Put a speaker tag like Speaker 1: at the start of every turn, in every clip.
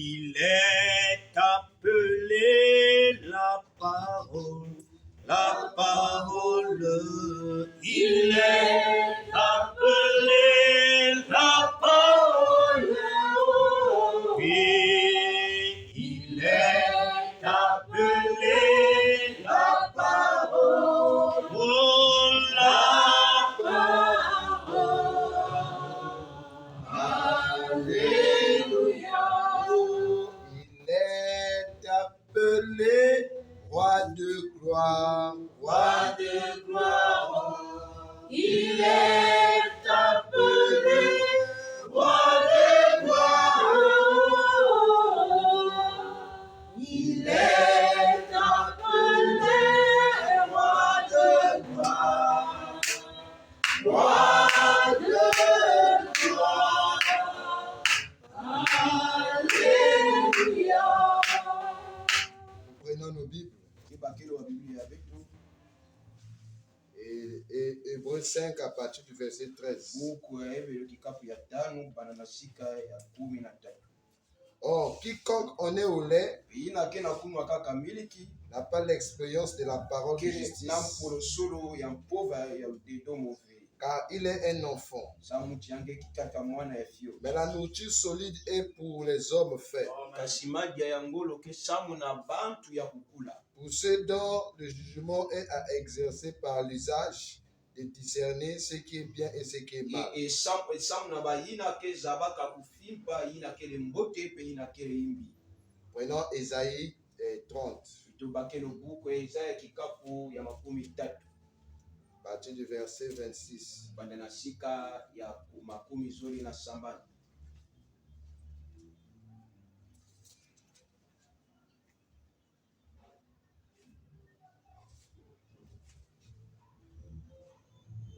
Speaker 1: Il est appelé la parole, la parole. Il est appelé la parole. Oui, il est appelé la parole. Oh, la parole. Alléluia.
Speaker 2: Il est appelé roi de gloire,
Speaker 1: Roi de gloire, il est appelé roi de gloire. Il est appelé roi de gloire. Roi de gloire. Alléluia.
Speaker 2: Nous prenons nos Bibles. Et Hébreux 5 à partir du verset 13. Or, quiconque en est au lait n'a pas l'expérience de la parole de justice, car il est un enfant. Mais la nourriture solide est pour les hommes faits, pour ceux dont le jugement est à exercer par l'usage de discerner ce qui est bien et ce qui est mal. Prenons Ésaïe 30, à partir du verset 26.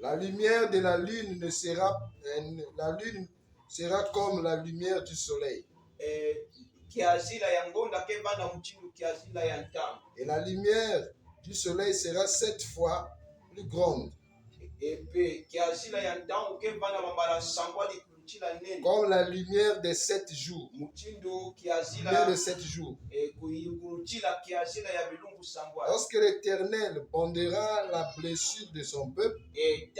Speaker 2: La lumière de la lune ne sera, la lune sera comme la lumière du soleil. Et la lumière du soleil sera 7 fois plus grande, comme la lumière des 7 jours. Lumière de 7 jours. Lorsque l'Éternel bandera la blessure de son peuple et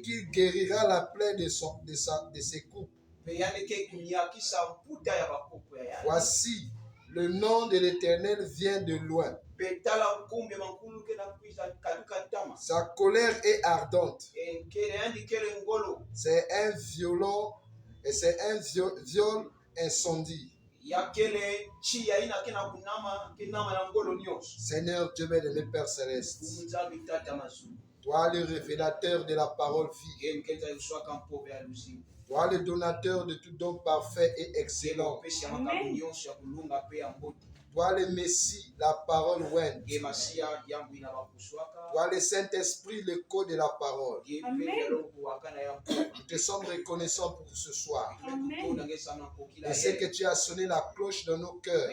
Speaker 2: qu'il guérira la plaie de ses coupes, voici, le nom de l'Éternel vient de loin. Sa colère est ardente. C'est un violent et c'est un viol incendie. Seigneur Dieu bien-aimé, Père céleste, toi le révélateur de la parole vive, toi le donateur de tout don parfait et excellent, toi le Messie, la parole ouine, toi le Saint-Esprit, le code de la parole. Nous te sommes reconnaissants pour ce soir. Et c'est que tu as sonné la cloche dans nos cœurs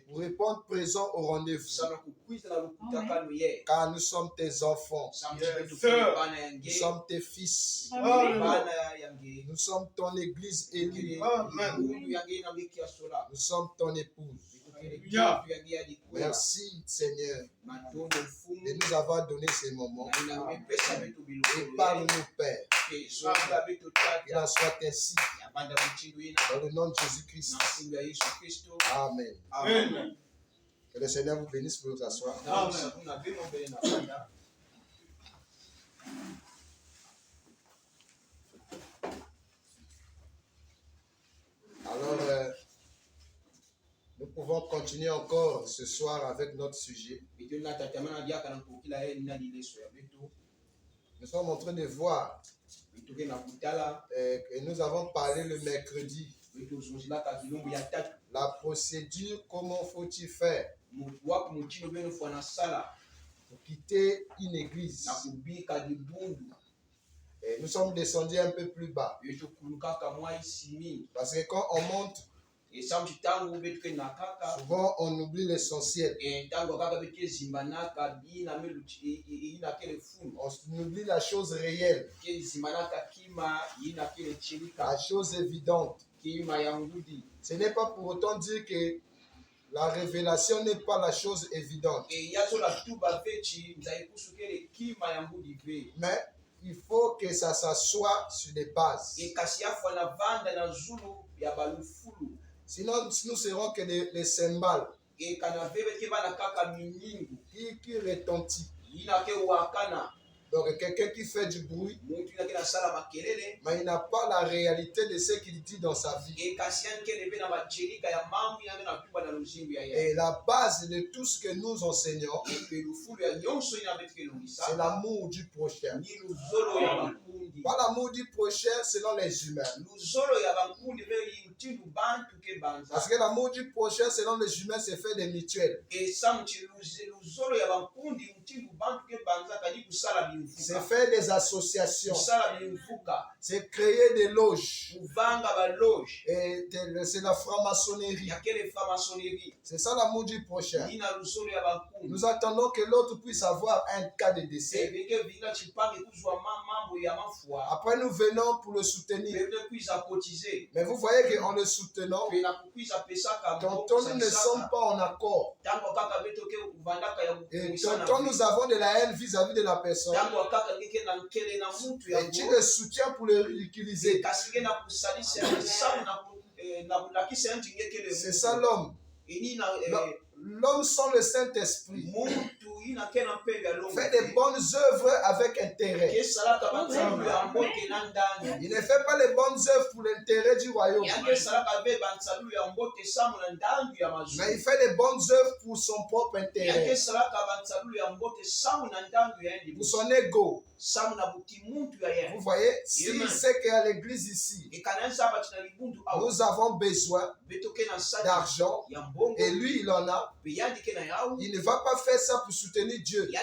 Speaker 2: pour répondre présent au rendez-vous. Car nous sommes tes enfants. Nous sommes tes fils. Nous sommes ton église élue. Nous sommes ton épouse. Merci Seigneur de nous avoir donné ces moments. Et parle-nous Père. Qu'il en soit ainsi. Dans le nom de Jésus-Christ. Amen. Amen. Que le Seigneur vous bénisse pour vous asseoir. Alors, nous pouvons continuer encore ce soir avec notre sujet. Nous sommes en train de voir et nous avons parlé le mercredi. La procédure, comment faut-il faire pour quitter une église. Et nous sommes descendus un peu plus bas. Parce que quand on monte Souvent, on oublie l'essentiel. On oublie la chose réelle, la chose évidente. Ce n'est pas pour autant dire que la révélation n'est pas la chose évidente. Mais il faut que ça s'assoie sur des bases. Sinon, nous serons que les cymbales qui retentissent. Donc quelqu'un qui fait du bruit, mais il n'a pas la réalité de ce qu'il dit dans sa vie. Et la base de tout ce que nous enseignons, c'est l'amour du prochain. Pas l'amour du prochain selon les humains. Parce que l'amour du prochain selon les humains, c'est fait des mutuelles. C'est faire des associations. C'est créer des loges. Et c'est la franc-maçonnerie. C'est ça l'amour du prochain. Nous attendons que l'autre puisse avoir un cas de décès. Après, nous venons pour le soutenir. Mais vous voyez qu'en le soutenant, tantôt nous ne sommes pas en accord. Et tantôt nous avons de la haine vis-à-vis de la personne. Et tu le soutiens pour le ridiculiser. C'est ça l'homme. L'homme sans le Saint-Esprit fait des bonnes œuvres avec intérêt. Il ne fait pas les bonnes œuvres pour l'intérêt du royaume. Mais il fait des bonnes œuvres pour son propre intérêt. Pour son ego. Vous voyez, si c'est qu'à l'église ici, nous avons besoin d'argent et lui il en a, il ne va pas faire ça pour soutenir Dieu. Il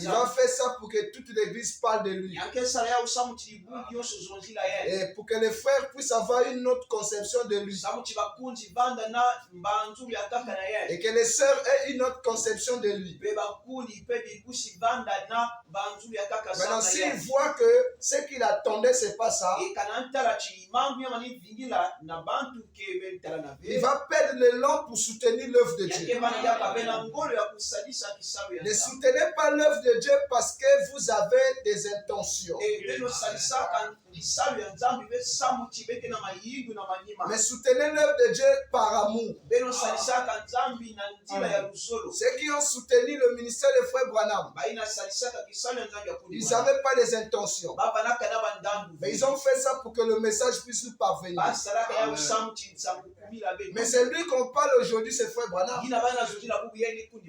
Speaker 2: va faire ça pour que toute l'église parle de lui. Et pour que les frères puissent avoir une autre conception de lui. Et que les sœurs aient une autre conception de lui. Maintenant, s'il voit que ce qu'il attendait, c'est pas ça, il va perdre l'élan pour soutenir l'œuvre de Dieu. Ne soutenez pas l'œuvre de Dieu parce que vous avez des intentions. Mais soutenez l'œuvre de Dieu par amour. Ceux qui ont soutenu le ministère de Frère Branham, ils n'avaient pas les intentions. Mais ils ont fait ça pour que le message puisse nous parvenir. Mais c'est lui qu'on parle aujourd'hui, c'est Frère Branham.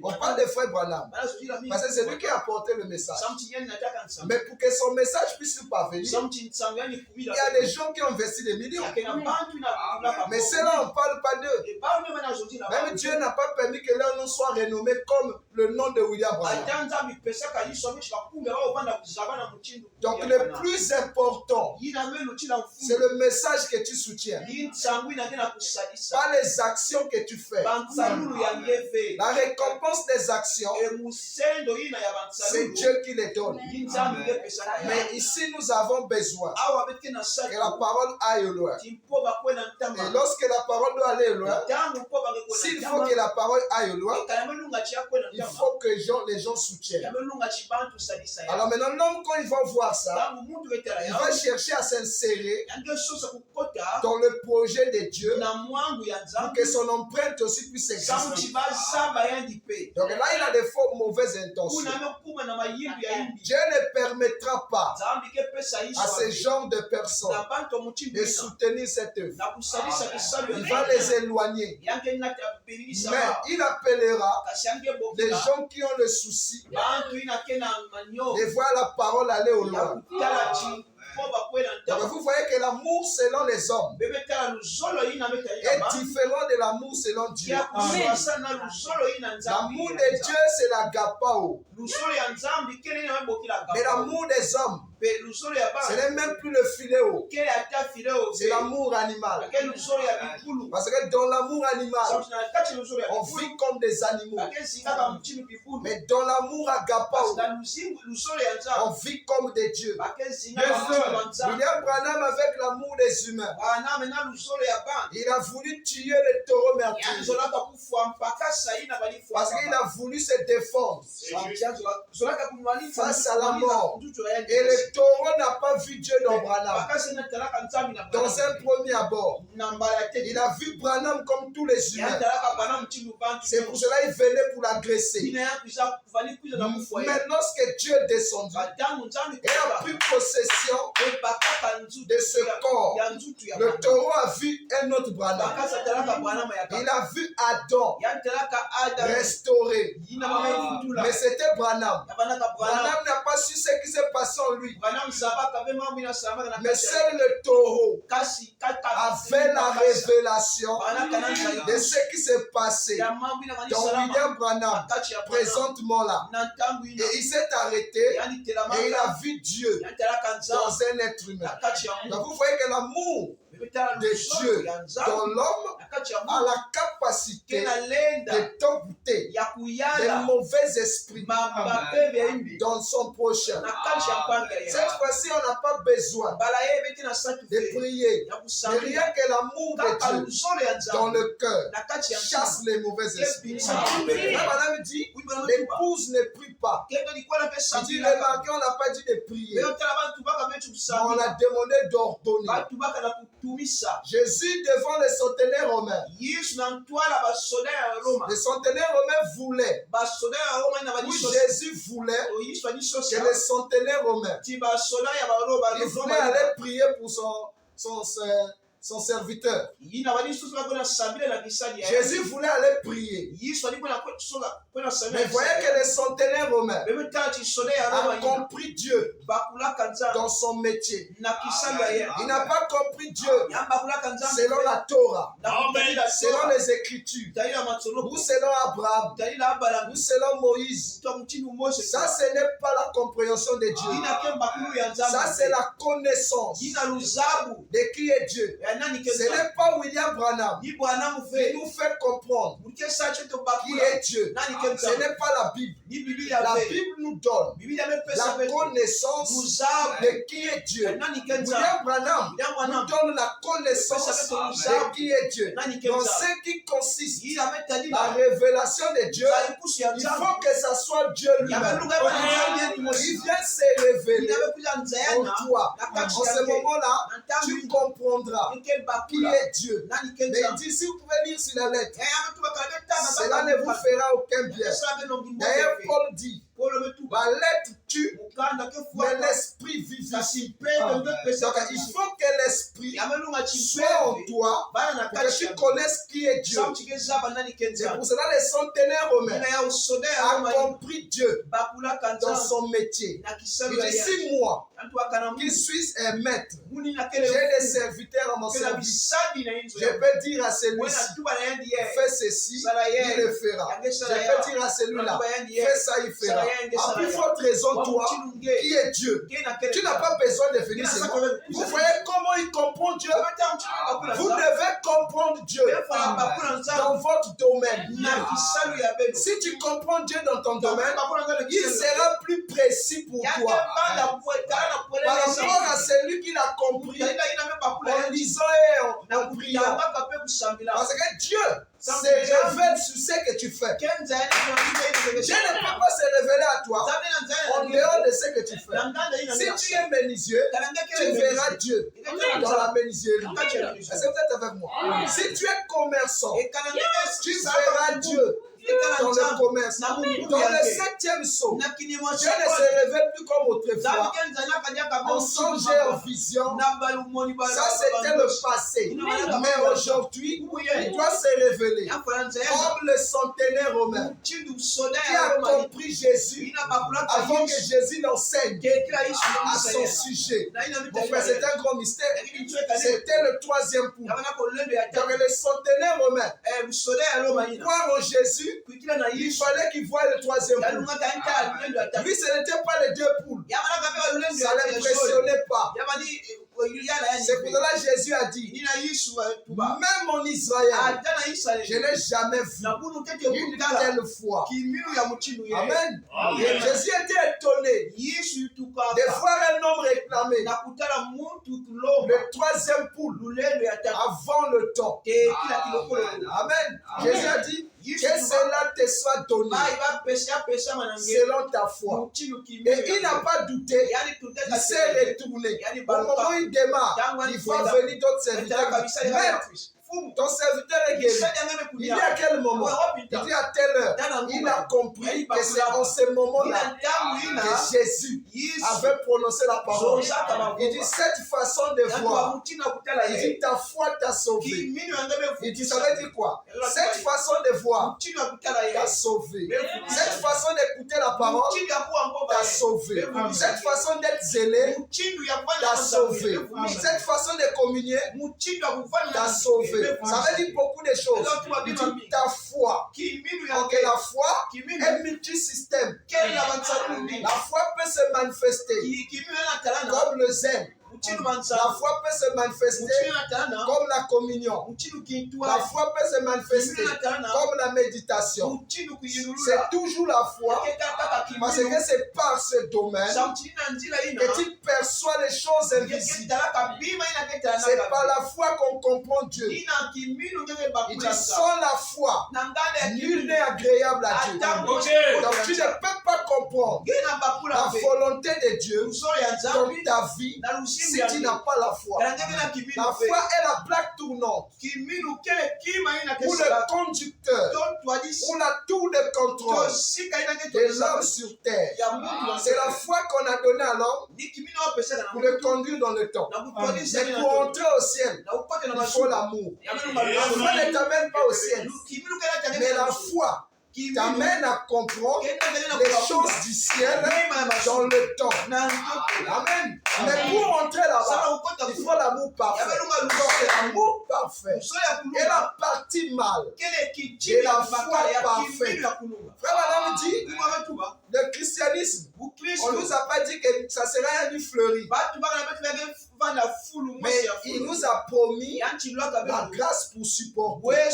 Speaker 2: On parle de Frère Branham. Parce que c'est lui qui a apporté le message. Mais pour que son message puisse nous parvenir, il y a des gens qui ont investi des millions. Mais ceux-là, on ne parle pas d'eux. Même Dieu n'a pas permis que leur nom soit renommé comme le nom de William Branham. Donc le plus important, c'est le message que tu soutiens. Pas les actions que tu fais. La récompense des actions, c'est Dieu qui les donne. Mais ici, nous avons besoin que la parole aille au loin. Et lorsque la parole doit aller au loin, s'il faut que la parole aille au loin, il faut que les gens soutiennent. Alors maintenant, l'homme, quand il va voir ça, il va chercher à s'insérer dans le projet de Dieu pour que son empreinte aussi puisse exister. Donc là, il a des mauvaises intentions. Dieu ne permettra pas à ce genre de personnes de soutenir cette œuvre. Il va les éloigner. Mais il appellera les gens qui ont le souci de voir la parole aller au loin. Donc vous voyez que l'amour selon les hommes est différent de l'amour selon Dieu. L'amour de Dieu, c'est l'agapao. Mais l'amour des hommes, Ce n'est même plus le philéo. C'est l'amour animal. Parce que dans l'amour animal, on vit comme des animaux. Mais dans l'amour agapao, on vit comme des dieux. William Branham, avec l'amour des humains, il a voulu tuer les taureaux meurtriers. Parce qu'il a voulu se défendre face à la mort. Et le taureau n'a pas vu Dieu dans Branham. Dans un premier abord, il a vu Branham comme tous les humains. C'est pour cela qu'il venait pour l'agresser. Mais lorsque Dieu est descendu et a pris possession de ce corps, le taureau a vu un autre Branham. Il a vu Adam restauré. Mais c'était Branham. Branham n'a pas su ce qui s'est passé en lui. Mais seul le taureau avait la révélation de ce qui s'est passé dans William Branham, présentement là. Et il s'est arrêté et il a vu Dieu dans un être humain. Donc vous voyez que l'amour de Dieu dans l'homme a la capacité de dompter les mauvais esprits dans son prochain. Cette fois-ci, on n'a pas besoin de prier. Mais rien que l'amour de Dieu dans le cœur chasse les mauvais esprits. La madame dit, l'épouse ne prie pas. Il dit, remarquez, on n'a pas dit de prier. On a demandé d'ordonner. Jésus devant les centenaires romains. Les centenaires romains voulaient, oui, Jésus voulait que les centenaires romains, il voulait aller prier pour son serviteur. Jésus voulait aller prier. Mais voyez que les centenaires romains ont compris Dieu dans son métier. Il n'a pas compris Dieu selon la Torah, selon les Écritures, ou selon Abraham, ou selon Moïse. Ça, ce n'est pas la compréhension de Dieu. Ça, c'est la connaissance de qui est Dieu. Ce n'est pas William Branham qui nous fait comprendre qui est Dieu. Ce n'est pas la Bible. La Bible nous donne la connaissance de qui est Dieu. William Branham nous donne la connaissance de qui est Dieu. Dans ce qui consiste la révélation de Dieu, il faut que ça soit Dieu lui-même. Il vient se révéler en toi. En ce moment-là, tu comprendras qui est Dieu. Mais il dit, si vous pouvez lire sur la lettre, cela ne vous fera aucun bien. D'ailleurs, Paul dit, la lettre tue, mais l'esprit vivifie. Donc, il faut que l'esprit soit en toi pour que tu connaisses qui est Dieu. C'est pour cela que les centenaires romains ont compris Dieu dans son métier. Il dit, si moi, qui suis un maître, j'ai des serviteurs à mon service, je peux dire à celui-ci, fais ceci, il le fera. Je peux dire à celui-là, fais ça, il fera. À plus forte raison, toi, qui est Dieu, tu n'as pas besoin de venir chez moi. Vous voyez comment il comprend Dieu? Vous devez comprendre Dieu dans votre domaine. Si tu comprends Dieu dans ton domaine, il sera plus précis pour toi. Par rapport à celui qui l'a compris en lisant et en priant. Parce que Dieu se révèle sur ce que tu fais. Dieu ne peut pas se révéler à toi en dehors de ce que tu fais. Si tu es menuisier, tu verras Dieu dans la menuiserie. Est-ce que vous êtes avec moi? Si tu es commerçant, tu verras Dieu dans le commerce. Dans le 7e saut, Dieu ne se révèle plus comme autrefois, en songe et en vision. Ça, c'était le passé. Mais aujourd'hui, il doit se révéler comme le centenaire romain qui a compris Jésus avant que Jésus l'enseigne à son sujet. Mon frère, c'est un grand mystère. C'était le 3e point. Donc, le centenaire romain, croire en Jésus, il fallait qu'il voie le troisième poule. Lui, ce n'était pas les deux poules. Ça ne l'impressionnait pas. C'est pour cela que Jésus a dit, même en Israël, je n'ai jamais vu une telle foi. Amen. Jésus était étonné de voir un homme réclamer le troisième poule avant le temps. Amen. Jésus a dit que cela te soit donné selon ta foi. Et il n'a pas douté, il s'est retourné. Au moment où il démarre, il va venir d'autres serviteurs. Maître, ton serviteur est guéri. Il dit à quel moment? Il dit à telle heure. Il a compris que c'est en ce moment-là que Jésus avait prononcé la parole. Il dit cette façon de voir. Il dit ta foi t'a sauvé. Il dit ça veut dire quoi? Cette façon de voir t'a sauvé. Cette façon d'écouter la parole t'a sauvé. Cette façon d'être zélé t'a sauvé. Cette façon de communier t'a sauvé. Ça veut dire beaucoup de choses. Il dit ta foi. Ok, la foi est multisystème. La foi peut se manifester comme le zèle. La foi peut se manifester comme la communion. La foi peut se manifester comme la méditation. C'est toujours la foi parce que c'est par ce domaine que tu perçois les choses invisibles. C'est par la foi qu'on comprend Dieu. Il dit sans la foi, nul n'est agréable à Dieu. Donc tu ne peux pas comprendre la volonté de Dieu dans ta vie si tu n'as pas la foi. La foi est la plaque tournante ou le conducteur ou la tour de contrôle de l'homme sur terre. C'est la foi qu'on a donnée à l'homme pour le conduire dans le temps. Mais pour entrer au ciel, il faut l'amour. La foi ne t'amène pas au ciel, mais la foi t'amène à comprendre les choses du ciel dans le temps. Amen. Mais pour entrer là-bas, il faut l'amour parfait. L'amour parfait est la partie mâle de la foi parfaite. Frère Madame dit, le christianisme, on ne nous a pas dit que ça serait un lit fleuri. Mais il nous a promis la grâce pour supporter.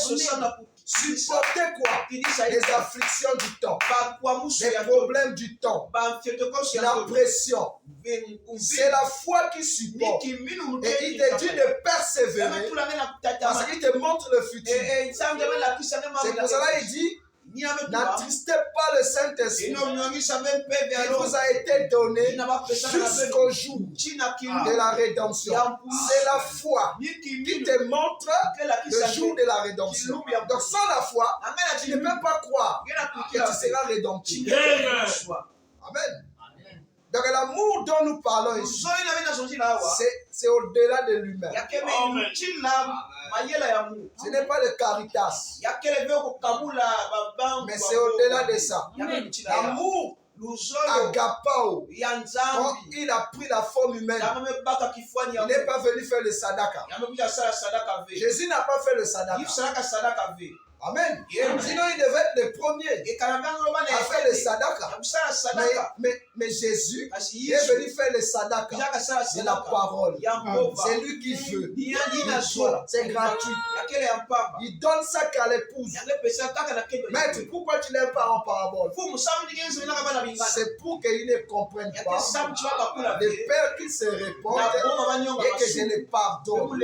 Speaker 2: Supporter quoi? Les afflictions du temps, les problèmes du temps, la pression. C'est la foi qui supporte. Et il te dit de persévérer parce qu'il te montre le futur. C'est pour cela qu'il dit, n'attristez pas le Saint-Esprit. Il vous a été donné jusqu'au jour de la rédemption. C'est la foi qui te montre le jour de la rédemption. Donc sans la foi, tu ne peux pas croire que tu seras rédemptif. Amen. Donc l'amour dont nous parlons ici, c'est au-delà de l'humain. Ce n'est pas le caritas, mais c'est au-delà de ça. L'amour agapao, quand il a pris la forme humaine, il n'est pas venu faire le sadaka. Jésus n'a pas fait le sadaka. Amen. Sinon, il devait être le premier à faire le sadaka. Mais Jésus est venu faire le sadaka de la parole. C'est lui qui veut. C'est gratuit. Il donne ça qu'à l'épouse. Maître, pourquoi tu n'aimes pas en parabole? C'est pour qu'ils ne comprennent pas le Père qui se répond et que je les pardonne.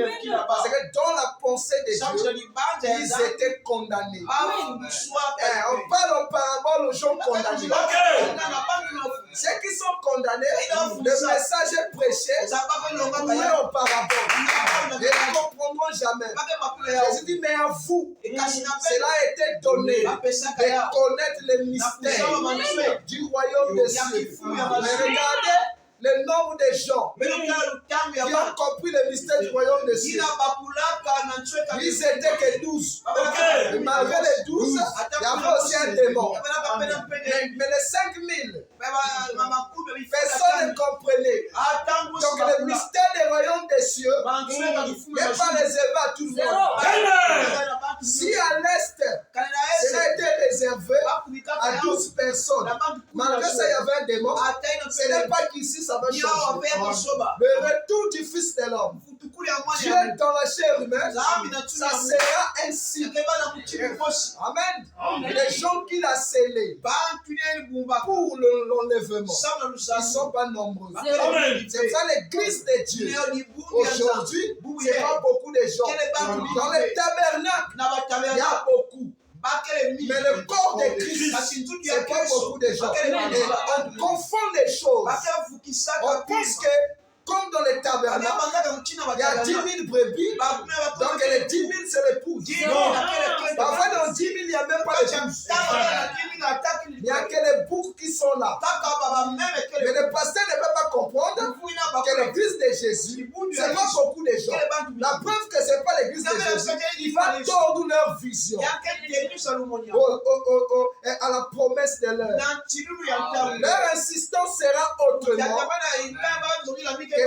Speaker 2: Parce que dans la pensée de Dieu, ils étaient condamnés. On parle en parabole aux gens condamnés. Ceux qui sont condamnés, le message est prêché oui, en parabole. Ils ne comprendront jamais. Jésus dit, mais à vous, cela a été donné de connaître les mystères du royaume des cieux. Mais regardez le nombre de gens qui ont compris le mystère du royaume des cieux. Ils n'étaient que 12. Et malgré les 12, il y avait aussi un démon. Mais les 5000, personne ne comprenait. Donc le mystère du royaume des cieux n'est pas réservé à tout le monde. Si à l'est, cela a été réservé changer. Le retour du Fils de l'homme. Dieu dans la chair humaine, ça sera ainsi. Amen. Les gens qu'il a scellés pour l'enlèvement, ils ne sont pas nombreux. C'est ça l'église de Dieu. Aujourd'hui, il n'y a pas beaucoup de gens. Dans les tabernacles, il y a beaucoup. Mais le corps de Christ, c'est pas beaucoup de gens. Et on confond les choses. On pense que, comme dans les tabernacles, il y a 10 000 brebis, donc les 10 000 c'est l'épouse. Parfois dans 10 000, il n'y a même pas d'épouse. Il n'y a que les boucs qui sont là. Mais le pasteur ne peut pas comprendre que l'église de Jésus, ce n'est pas beaucoup de gens. La preuve que ce n'est pas l'église de Jésus, il va tordre leur vision à la promesse de l'heure. Leur insistance sera autrement que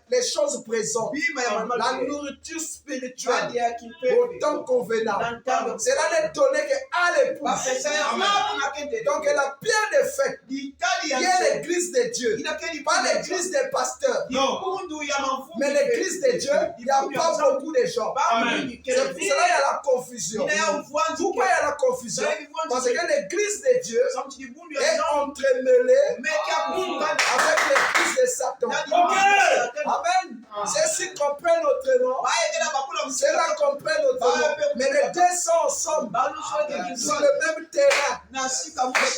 Speaker 2: les choses présentes. La nourriture spirituelle au temps convenable. Cela n'est donné qu'à l'épouse. Donc la pierre de fête qui est l'église de Dieu, pas l'église des pasteurs, mais l'église de Dieu, il n'y a pas beaucoup de gens. C'est pour cela qu'il y a la confusion. Pourquoi il y a la confusion? Parce que l'église de Dieu est entremêlée avec l'église de Satan. Amen. Ceux-ci comprennent autrement. Ceux-là comprennent autrement. Mais les deux sont ensemble sur le même terrain. Mais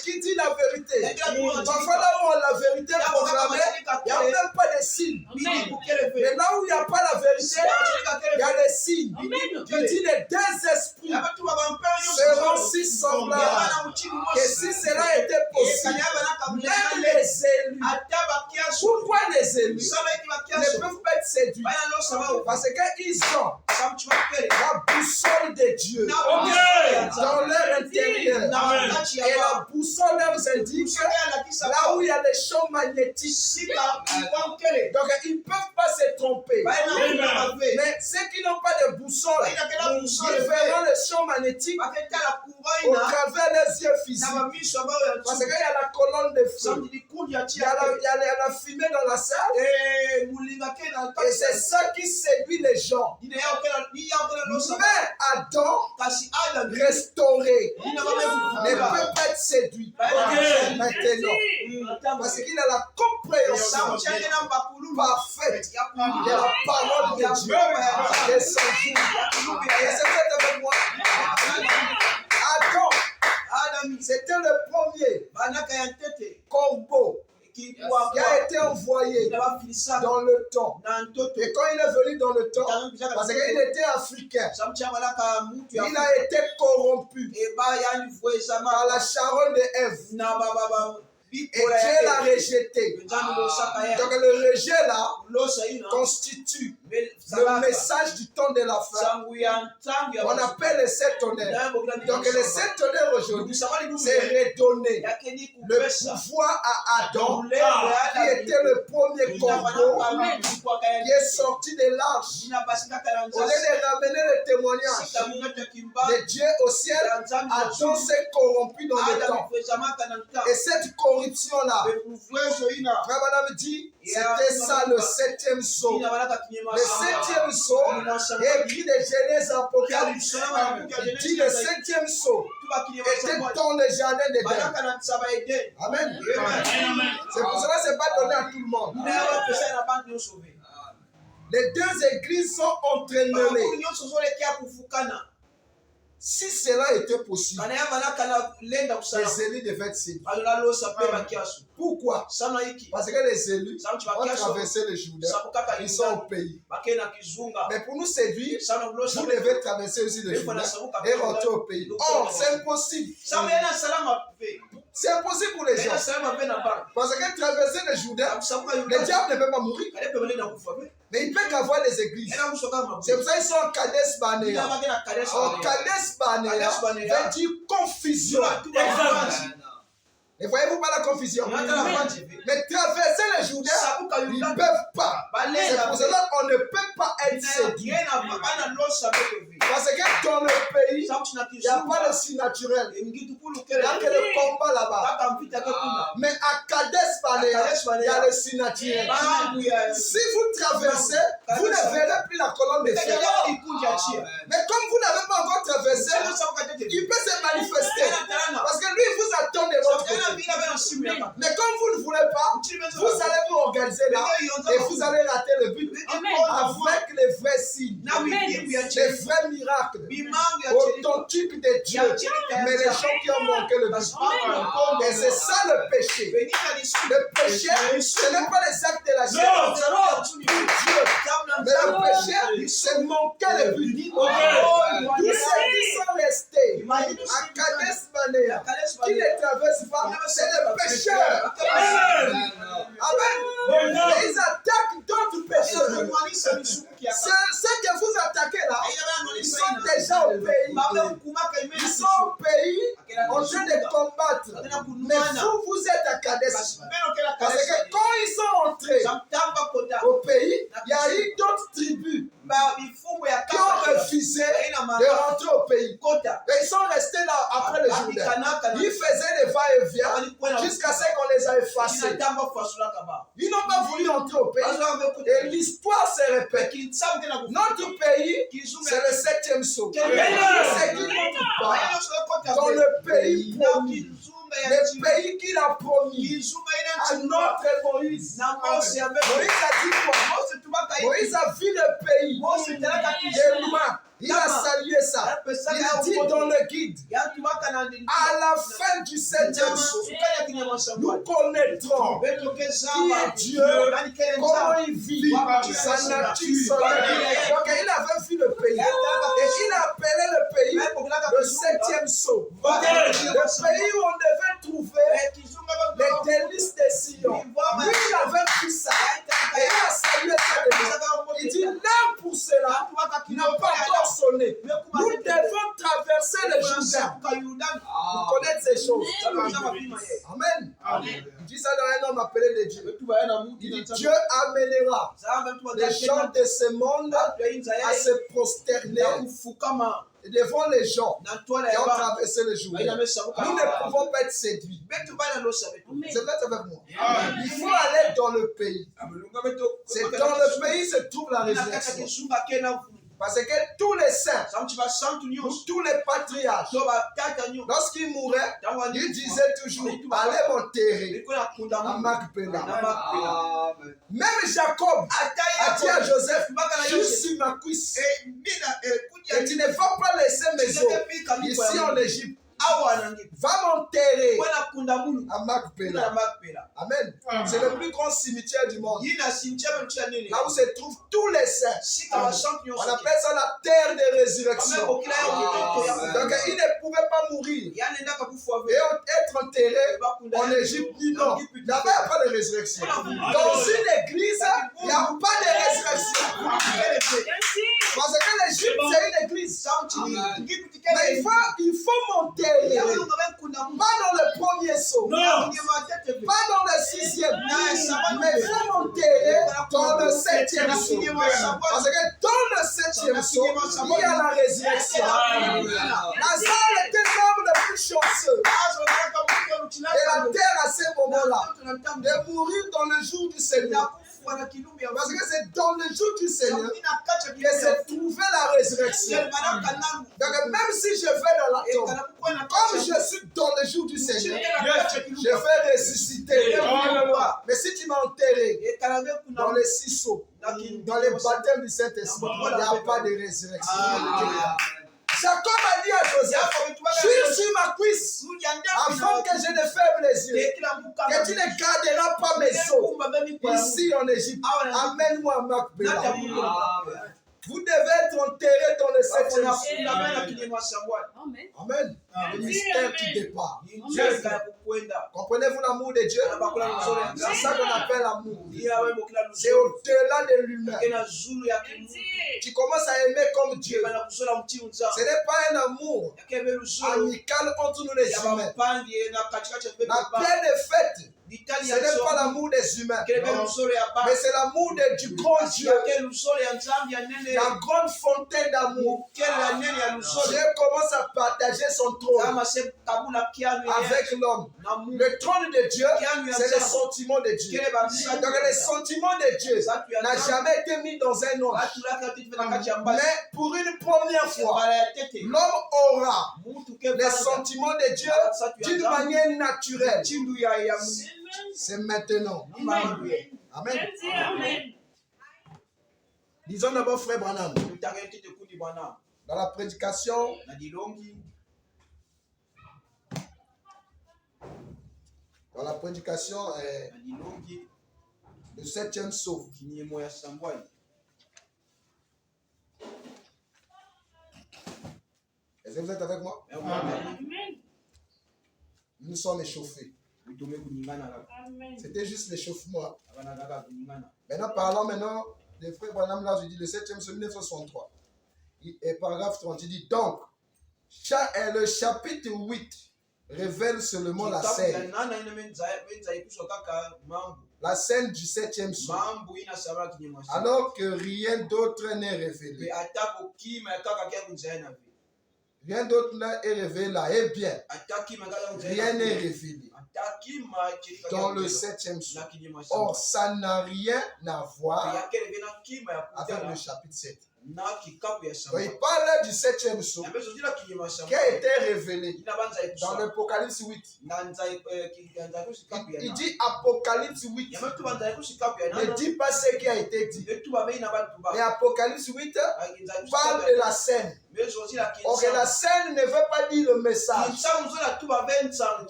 Speaker 2: qui dit la vérité? Parfois là où on a la vérité proclamée, il n'y a même pas de signes. Mais là où il n'y a pas la vérité, il y a des signes. Qui dit les deux esprits seront si semblables que si cela était possible, même les élus. Pourquoi les élus ne peuvent pas être séduits? Parce qu'ils ont la boussole de Dieu dans leur intérieur. Et la boussole leur indique là où il y a les champs magnétiques. Donc ils ne peuvent pas se tromper. Mais ceux qui n'ont pas de boussole, ils verront les champs magnétiques au travers des yeux physiques. Parce qu'il y a la colonne de feu. Il y a la fumée dans la salle. Et c'est ça qui séduit les gens. Mais Adam, restauré, ne peut pas être séduit maintenant. Parce qu'il a la compréhension parfaite de la parole de Dieu de son jour. Et c'est fait avec moi. Adam, c'était le premier corbeau qui a été envoyé dans le temps. Et quand il est venu dans le temps, parce qu'il était africain, il a été corrompu par la charogne de Ève. Et Dieu l'a rejeté. Donc le rejet là constitue le message du temps de la fin. On appelle les sept tonnerres. Donc les sept tonnerres aujourd'hui, c'est redonner le pouvoir à Adam, qui était le premier corbeau qui est sorti de l'arche. Au lieu de ramener le témoignage de Dieu au ciel, Adam s'est corrompu dans le temps. Et cette corruption-là, Frère Branham dit, c'était ça le septième saut. Le septième saut est écrit de Genèse Apocalypse. Il dit le septième saut était dans le jardin d'Éden. Amen. C'est pour cela que ce n'est pas donné à tout le monde. Les deux églises sont entremêlées. Si cela était possible, les élus devaient être séduits. Pourquoi? Parce que les élus ont traversé le Jourdain, ils sont au pays. Mais pour nous séduire, vous devez traverser aussi le Jourdain et rentrer au pays. Or, c'est impossible. C'est impossible pour les gens. Parce que traverser le Jourdain, le diable ne peut pas mourir. Mais il peut qu'avoir des églises. C'est pour ça qu'ils sont en Kadesh Barnea. En Kadesh Barnea veut dire confusion. Et voyez-vous pas la confusion? Mais traverser le Jourdain, ils ne peuvent pas. C'est pour cela qu'on ne peut pas être séduit. Parce que dans le pays, Il n'y a pas de signe naturel. Il n'y a que le combat là-bas. Mais à Kadesh Barnea, il y a le signe naturel. Si vous traversez, vous ne verrez plus la colonne de feu. Mais comme vous n'avez pas encore traversé, il peut se manifester. Parce que lui, vous attend de l'autre côté. Mais comme vous ne voulez pas, vous allez vous organiser là et vous allez rater le but avec les vrais signes, les vrais miracles, authentiques de Dieu. Mais les gens qui ont manqué le but. Et c'est ça le péché. Le péché, ce n'est pas les actes de la chair. Dieu. Mais le péché, c'est manquer le but. Tous ceux qui sont restés à Kadesh Barnea, qui ne traversent pas, c'est le pécheur. Amen. Et ils attaquent d'autres pécheurs. Ceux que vous attaquez là, ils sont déjà au pays. Ils sont au pays en train de combattre. Mais vous êtes à Kadesh. Parce que quand ils sont entrés au pays, il y a eu d'autres tribus qui ont refusé de rentrer au pays. Et ils sont restés là après le Jourdain. Ils faisaient des va-et-vient jusqu'à ce qu'on les a effacés. Ils n'ont pas voulu entrer au pays. Et l'histoire se répète. Notre pays, c'est le 7e saut. C'est qui n'entre pas dans le pays promis. Le pays qu'il a promis à notre Moïse. Moïse a dit quoi? Moïse a vu le pays de loin. Il a salué ça. Il a dit dans le guide, à la fin du 7e saut, nous connaîtrons qui est Dieu, comment il vit, sa nature, son vie. Donc il avait vu le pays. Et il a appelé le pays le 7e saut. Le pays où on devait trouver les délices de Sion. Lui, il avait vu ça. Et il a salué ça. Il dit, l'heure pour cela n'a pas encore sonné. Nous devons traverser le Jourdain. Vous connaissez ces choses. Amen. Il dit ça dans un homme appelé de Dieu. Il dit, Dieu amènera les gens de ce monde à se prosterner devant les gens qui ont traversé le Jourdain. Nous ne pouvons pas être séduits. C'est vrai avec moi. Il faut aller dans le pays. C'est dans le pays se trouve la résurrection. Parce que tous les saints, tous les patriarches, lorsqu'ils mouraient, ils disaient toujours, allez m'enterrer à Macpéla. Même Jacob a dit à Joseph, je suis ma cuisse. Et tu ne vas pas laisser mes os ici en Égypte. Va m'enterrer à Macpéla. Amen. C'est le plus grand cimetière du monde. Là où se trouvent tous les saints. On appelle ça la terre de résurrection. Donc il ne pouvait pas mourir et être enterré en Égypte. Non, il n'y avait pas de résurrection. Dans une église, il n'y a pas de résurrection. Parce que l'Égypte, c'est une église. Mais il faut monter. Pas dans le premier saut, pas dans le 6e, mais il faut monter dans le 7e saut. Parce que dans le 7e saut, il y a la résurrection. Lazare était l'homme le plus chanceux. Et la terre à ce moment-là, de mourir dans le jour du Seigneur. Parce que c'est dans le jour du Seigneur que s'est trouvée la résurrection. Donc même si je vais dans la tombe, comme je suis dans le jour du Seigneur, je vais ressusciter. Mais si tu m'as enterré dans les 6 sauts, dans les baptêmes du Saint-Esprit, il n'y a pas de résurrection. Jacob a dit à Joseph, je suis ma cuisse, afin que je ne ferme les yeux, que tu ne garderas pas mes os ici en Égypte. Amène-moi à Macpéla. Vous devez être enterré dans le 7e saut. Amen. Le mystère du départ. Comprenez-vous l'amour de Dieu? C'est ça qu'on appelle l'amour. C'est au-delà de l'humain. Tu commences à aimer comme Dieu. Ce n'est pas un amour amical entre nous les humains. La pleine fête Ce n'est pas l'amour des humains, mais c'est l'amour du grand Dieu, la grande fontaine d'amour. Dieu commence à partager son trône avec l'homme. Le trône de Dieu, c'est le sentiment de Dieu. Donc le sentiment de Dieu n'a jamais été mis dans un autre. Mais pour une première fois, l'homme aura les sentiments de Dieu d'une manière naturelle. C'est maintenant. Amen. Disons d'abord frère Branham. Dans la prédication, le 7e saut. Est-ce que vous êtes avec moi?
Speaker 1: Amen.
Speaker 2: Nous sommes échauffés. C'était juste l'échauffement. Maintenant, parlons maintenant de frère Branham, là, je dis le 7e saut 1963. Et paragraphe 30, il dit donc, le chapitre 8 révèle seulement la scène. La scène du 7e saut. Alors que rien d'autre n'est révélé. Rien d'autre n'est révélé là. Eh bien, rien n'est révélé dans le 7e saut. Or, ça n'a rien à voir avec le chapitre 7. Donc, il parle du 7e saut qui a été révélé dans l'Apocalypse 8. Il dit Apocalypse 8. Ne dit pas ce qui a été dit. Et Apocalypse 8 parle de la scène. Or, la scène ne veut pas dire le message.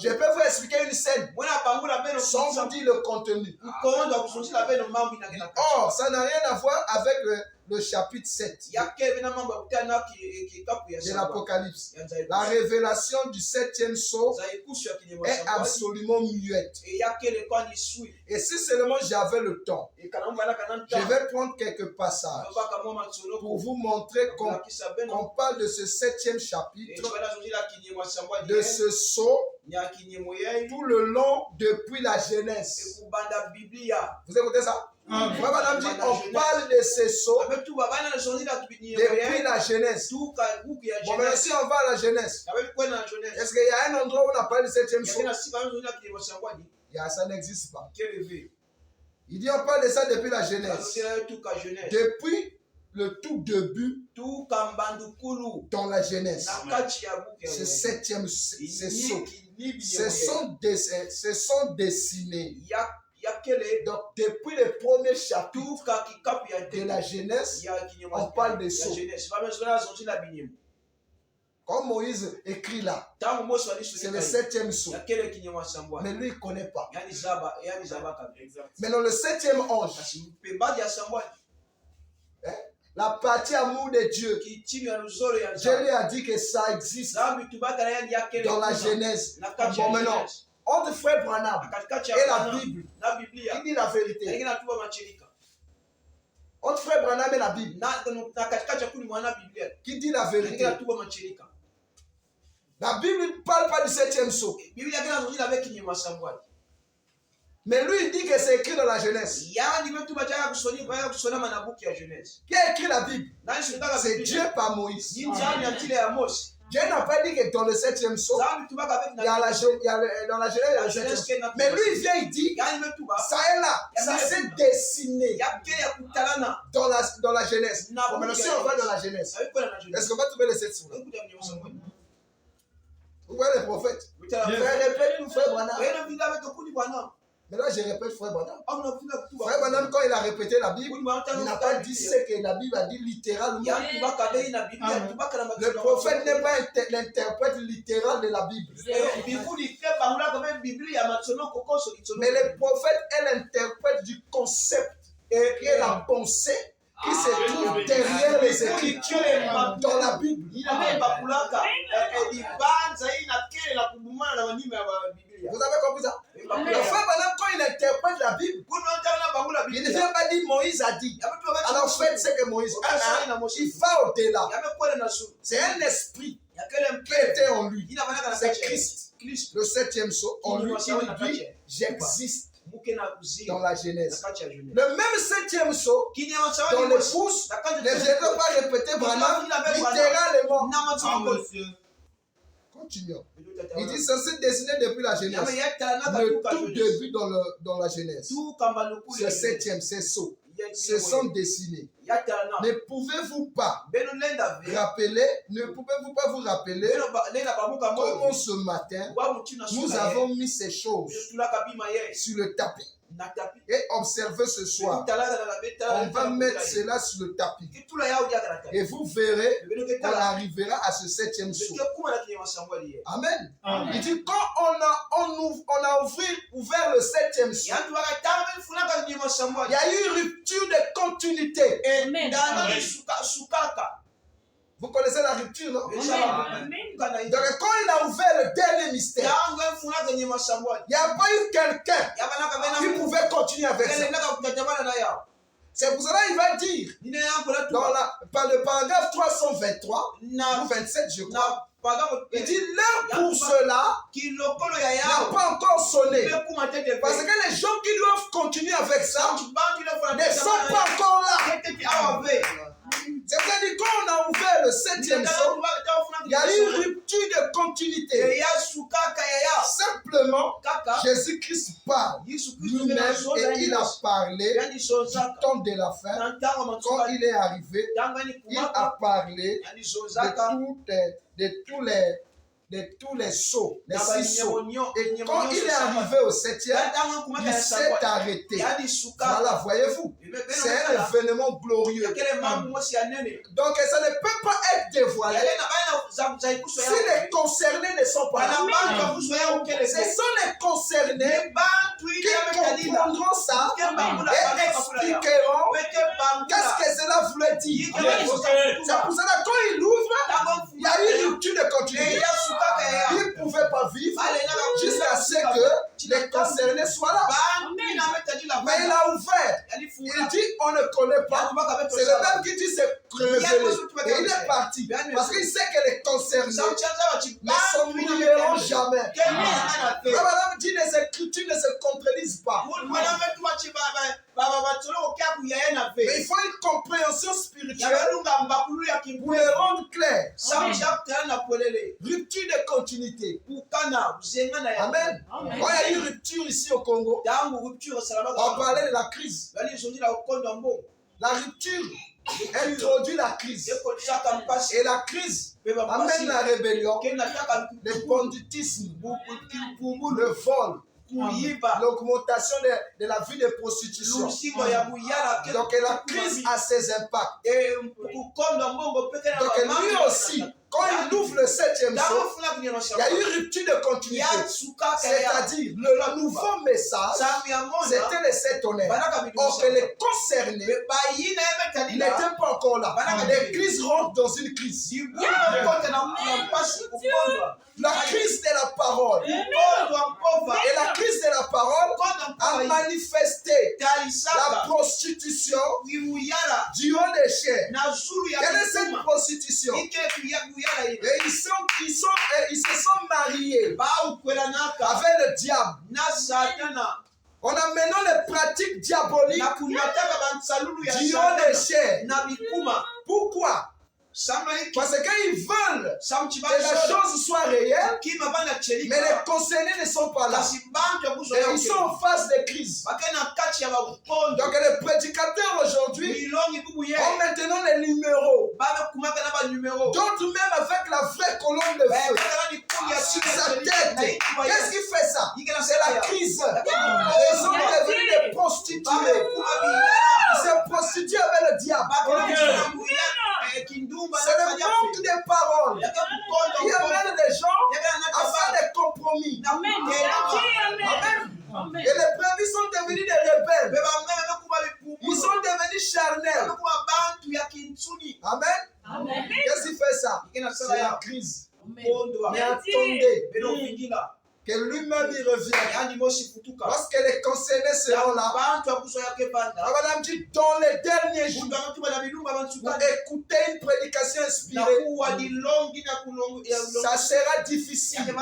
Speaker 2: Je peux vous expliquer une scène sans vous dire le contenu. Or, ça n'a rien à voir avec le chapitre 7 de l'Apocalypse. La révélation du 7e saut est absolument muette. Et si seulement j'avais le temps, je vais prendre quelques passages pour vous montrer qu'on parle de ce 7e chapitre, de ce saut, tout le long depuis la Genèse. Vous écoutez ça? Frère Madame dit, on parle de ce saut depuis la Genèse. Bon, maintenant si on va à la Genèse, est-ce qu'il y a un endroit où on a parlé du 7e saut? Ça n'existe pas. Il dit, on parle de ça depuis la Genèse. Depuis le tout début dans la Genèse. Ce 7e saut. Ce sont dessinés. Donc, depuis le premier chapitre de la Genèse, on parle de saut. Comme Moïse écrit là, c'est le 7e saut. Mais lui, il ne connaît pas. Mais dans le 7e ange, la partie amour de Dieu, Dieu lui a dit que ça existe dans la Genèse. Bon, maintenant, entre frère Branham et la Bible, qui dit la vérité? Entre frère Branham et la Bible, qui dit la vérité? La Bible ne parle pas du 7e saut. Mais lui, il dit que c'est écrit dans la Genèse. Qui a écrit la Bible? C'est Dieu par Moïse. Dieu n'a pas dit que dans le 7e saut, dans la Genèse, il y a le 7e saut. Mais lui, il vient, il dit, ça est là, ça s'est dessiné dans la Genèse. Bon, maintenant, si on va dans la Genèse, est-ce qu'on va trouver les 7 sauts là? Vous voyez les prophètes? Répète-nous, frère Branham. Mais là, je répète frère Branham. Frère Branham, quand il a répété la Bible, il n'a pas dit ce que la Bible a dit littéralement. Le prophète n'est pas l'interprète littéral de la Bible. Mais le prophète est l'interprète du concept qui est la pensée qui se trouve derrière les Écritures dans la Bible. Vous avez compris ça? Le frère Branham, quand il interprète la Bible, il ne vient pas dire Moïse a dit. Alors faites ce que Moïse a dit. Il va au-delà. C'est un esprit qui était en lui. C'est Christ. Le 7e sceau, en lui, il dit j'existe dans la Genèse. Le même 7e sceau, dans les pouces, ne vais pas répéter Branham littéralement. Continuons. Il dit ceci dessiné depuis la Genèse. Le tout début dans la Genèse. Ce 7e, ces sceaux se sont dessinés. Ne pouvez-vous pas rappeler, comment ce matin nous avons mis ces choses sur le tapis et observé ce soir. On va mettre cela sur le tapis. Et vous verrez qu'on arrivera à ce 7e sceau. Amen. Il dit quand on a ouvert le 7e sceau, il y a eu une rupture de continuité. Vous connaissez la rupture, non? Donc quand il a ouvert le dernier mystère, il n'y a pas eu quelqu'un qui pouvait continuer avec ça. C'est pour cela qu'il va dire par le paragraphe 323 ou 27, je crois. Il dit l'heure pour cela n'a pas encore sonné. Parce que les gens qui doivent continuer avec ça ne sont pas encore là. C'est-à-dire quand on a ouvert le 7e sceau, il y a eu une rupture de continuité. Simplement, Jésus-Christ parle lui-même et il a parlé du temps de la fin. Quand il est arrivé, il a parlé de tous les sceaux, les 6 sceaux. Et quand il est arrivé au 7e, il s'est arrêté. Voilà, voyez-vous, c'est un événement glorieux. Donc ça ne peut pas être dévoilé si les concernés ne sont pas là. Ce sont les concernés qui comprendront ça et expliqueront qu'est-ce que cela voulait dire. C'est pour cela que quand il ouvre, il y a eu une rupture de continuité. Il ne pouvait pas vivre jusqu'à ce que les concernés soient là. Mais il a ouvert. Il dit on ne connaît pas. C'est le même qui dit c'est révélé. Et il est parti. Parce qu'il sait que les concernés ne s'oublieront jamais. Madame dit les Écritures ne se contredisent pas. Mais il faut une compréhension spirituelle pour les rendre clair. Rupture de continuité. Amen. Quand il y a eu rupture ici au Congo, on parlait de la crise. La rupture introduit la crise. Et la crise amène la rébellion, le banditisme, le vol, l'augmentation de la vie de prostitution. Donc la crise a ses impacts. Donc lui aussi, quand il ouvre le 7e sceau, il y a eu une rupture de continuité. C'est-à-dire, le nouveau message, c'était les 7 honneurs. Or que les concernés n'étaient pas encore là. L'église rentre dans une crise. La crise de la parole. Et la crise de la parole a manifesté la prostitution du haut des chairs. Quelle est cette prostitution? Et ils se sont mariés avec le diable. En amenant les pratiques diaboliques du haut des chairs. Pourquoi? Parce qu'ils veulent que la chose soit réelle, mais les concernés ne sont pas là. Et ils sont en phase de crise. Donc les prédicateurs aujourd'hui ont maintenant les numéros. D'autres même avec la vraie colonne de feu sur sa tête. Qu'est-ce qui fait ça? C'est la crise. Ils sont devenus des prostituées. Ils se prostituent avec le diable. C'est le manque de paroles qui amène les gens à faire des compromis. Amen. Et les brebis sont devenus des rebelles. Ils sont devenus charnels. Amen. Qu'est-ce qui fait ça? C'est la crise. Mais attendez, que lui-même il revient. Lorsque les concernés seront là, Abraham dit dans les derniers jours, pour écouter une prédication inspirée, ça sera difficile.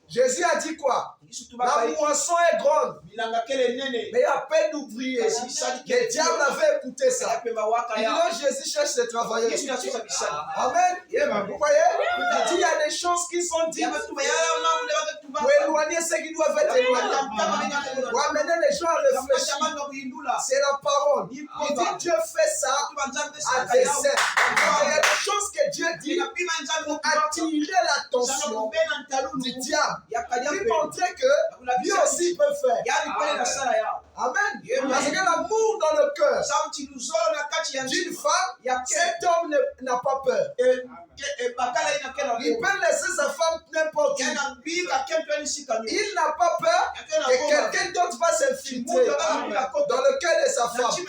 Speaker 2: Jésus a dit quoi? La moisson est grande, mais il y a peine d'ouvriers. Le diable avait écouté ça. Il dit non, Jésus cherche des travailleurs. Amen. Vous voyez? Il dit il y a des choses qui sont dites pour éloigner ceux qui doivent être éloignés, pour amener les gens à réfléchir. C'est la parole. Il dit Dieu fait ça à dessein. Il y a des choses que Dieu dit pour attirer l'attention du diable. Il montrait que lui aussi peut faire. Amen. Parce que l'amour dans le cœur d'une femme, cet homme n'a pas peur. Il peut laisser sa femme n'importe où. Il n'a pas peur que quelqu'un d'autre va s'infiltrer dans le cœur de sa femme. C'est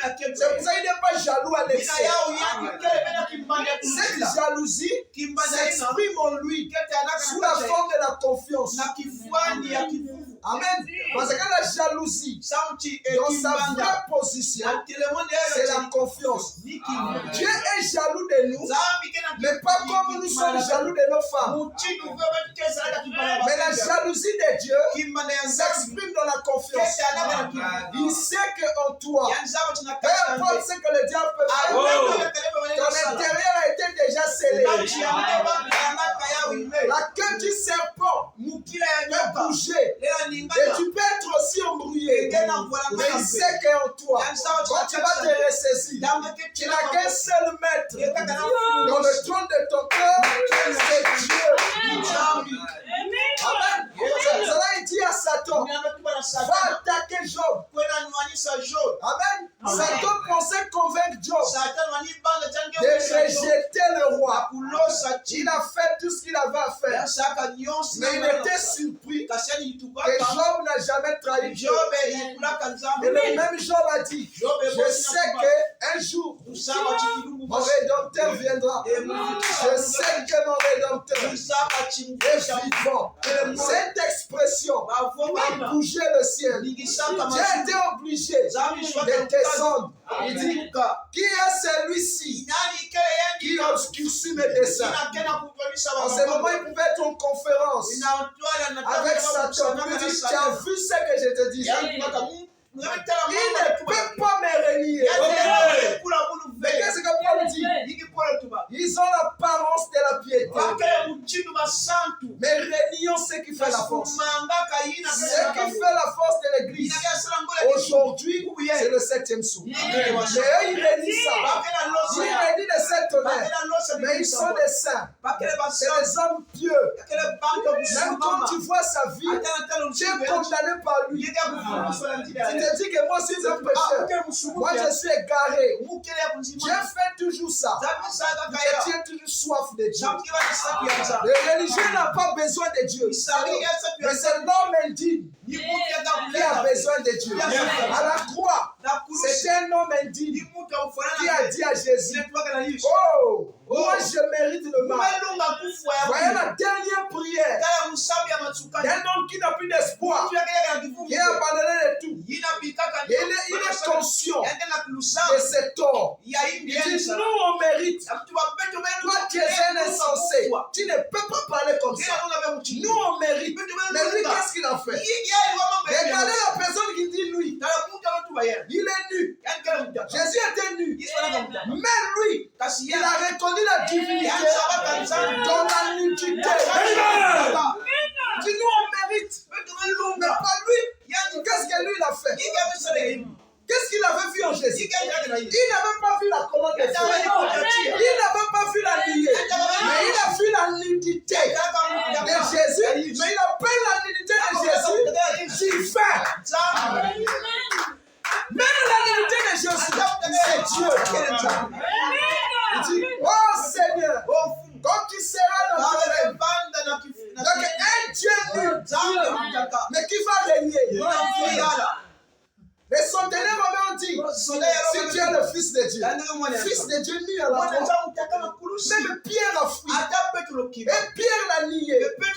Speaker 2: pour ça qu'il n'est pas jaloux à l'excès. Cette jalousie s'exprime en lui sous la forme de la confiance. Amen. Parce que la jalousie, dans sa vraie position, c'est la confiance. Dieu est jaloux de nous, mais pas comme nous sommes jaloux de nos femmes. Mais la jalousie de Dieu s'exprime dans la confiance. Il sait qu'en toi, peu importe ce que le diable peut faire, ton intérieur a été déjà scellé. La queue du serpent peut bouger. Et tu peux être aussi embrouillé. Mais il sait qu'en toi, quand tu vas te ressaisir, tu n'as qu'un seul maître. Dans le trône de ton cœur, c'est Dieu. Amen. Cela il dit à Satan, va attaquer Job. Amen. Satan pensait convaincre Job de rejeter le roi. Il a fait tout ce qu'il avait à faire. Mais il était surpris que Job n'a jamais trahi Dieu. Et le même Job a dit, je sais qu'un jour, mon Rédempteur viendra. Je sais que mon Rédempteur est vivant. Cette expression a bougé le ciel. J'ai été obligé de descendre. Il dit, qui est celui-ci qui obscurcit mes desseins? En ce moment, il pouvait être en conférence avec Satan. Il dit, tu as vu ce que je te dis? Il ne peut pas me renier. Mais qu'est-ce que Paul dit? Ils ont l'apparence de la piété, mais renions ce qui fait la force. Ce qui fait la force de l'église aujourd'hui, c'est le 7e sceau. Mais eux, ils renient ça. Ils renient de cet honneur. Mais ils sont des saints. C'est des hommes pieux. Même quand tu vois sa vie, tu es condamné par lui. Tu te dis que moi, si je suis un pécheur, moi je suis égaré. Dieu fait toujours ça. Tu as toujours soif de Dieu. Le religieux n'a pas besoin de Dieu. Mais c'est l'homme indigne qui a besoin de Dieu. À la croix, c'est un homme indigne qui a dit à Jésus, oh, moi je mérite le mal. Voyez la dernière prière d'un homme qui n'a plus d'espoir, qui a abandonné de tout. Il est conscient de ses torts. Il dit, nous on mérite. Toi tu es un insensé. Tu ne peux pas parler comme ça. Nous on mérite. Mais lui, qu'est-ce qu'il a fait? Regardez la personne qui dit lui. Il est nu. Jésus était nu. Mais lui, il a reconnu la divinité dans la nudité. Il dit, nous on mérite. Mais pas lui. Qu'est-ce que lui il a fait? Qu'est-ce qu'il avait vu en Jésus? Il n'avait pas vu la colonne de feu. Il n'avait pas vu la nuée. Mais il a vu la nudité de Jésus. Mais il appelle la nudité de Jésus divin. Même la nudité de Jésus, c'est Dieu. Il dit, oh Seigneur, quand tu seras dans ton règne, donc un Dieu nu, mais qui va régner. Les centenaires romains ont dit, si tu es le Fils de Dieu, Fils de Dieu nie à la croix. Même Pierre a fui. Et Pierre l'a nié. Mais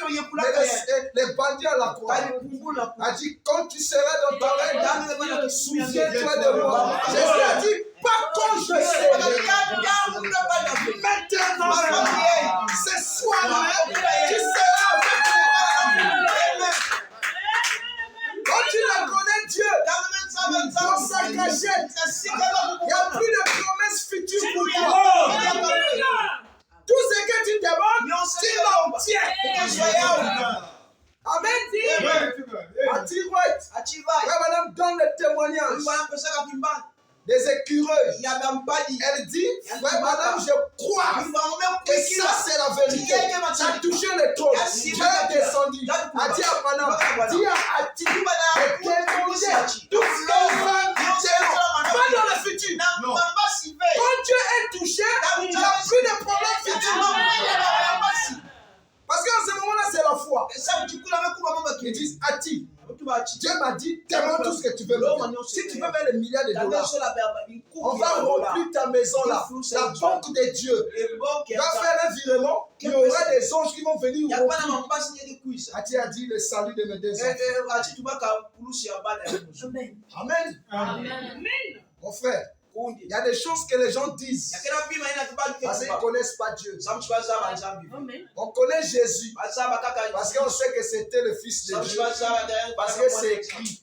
Speaker 2: les bandits à la croix a dit, quand tu seras dans ton règne, souviens-toi de moi. Jésus a dit, pas quand je serai. Maintenant, ce soir, tu seras avec moi. Quand tu la connais Dieu, dans sa cachette, il n'y a plus de promesses futures pour toi. Tout ce que tu demandes, tu l'obtiens. Amen. Madame donne le témoignage des écureuils. Elle dit, frère, madame, je crois que ça c'est la vérité. Ça a touché le trône. Dieu est descendu. A dit à madame, dis à Ati, de témoigner tout ce qu'on va pas dans le futur. Quand Dieu est touché, il n'y a plus de problème futur. Parce qu'en ce moment-là, c'est la foi. Ils disent, Ati, Dieu m'a dit, demande tout ce que tu veux. Si tu veux mettre les milliards de dollars, on va remplir ta maison là. La banque de Dieu va faire un virement. Il y aura des anges qui vont venir remplir. Ati a dit le salut de mes deux enfants. Amen. Mon frère, il y a des choses que les gens disent parce qu'ils ne connaissent pas Dieu. On connaît Jésus parce qu'on sait que c'était le Fils de Dieu. Parce que c'est écrit.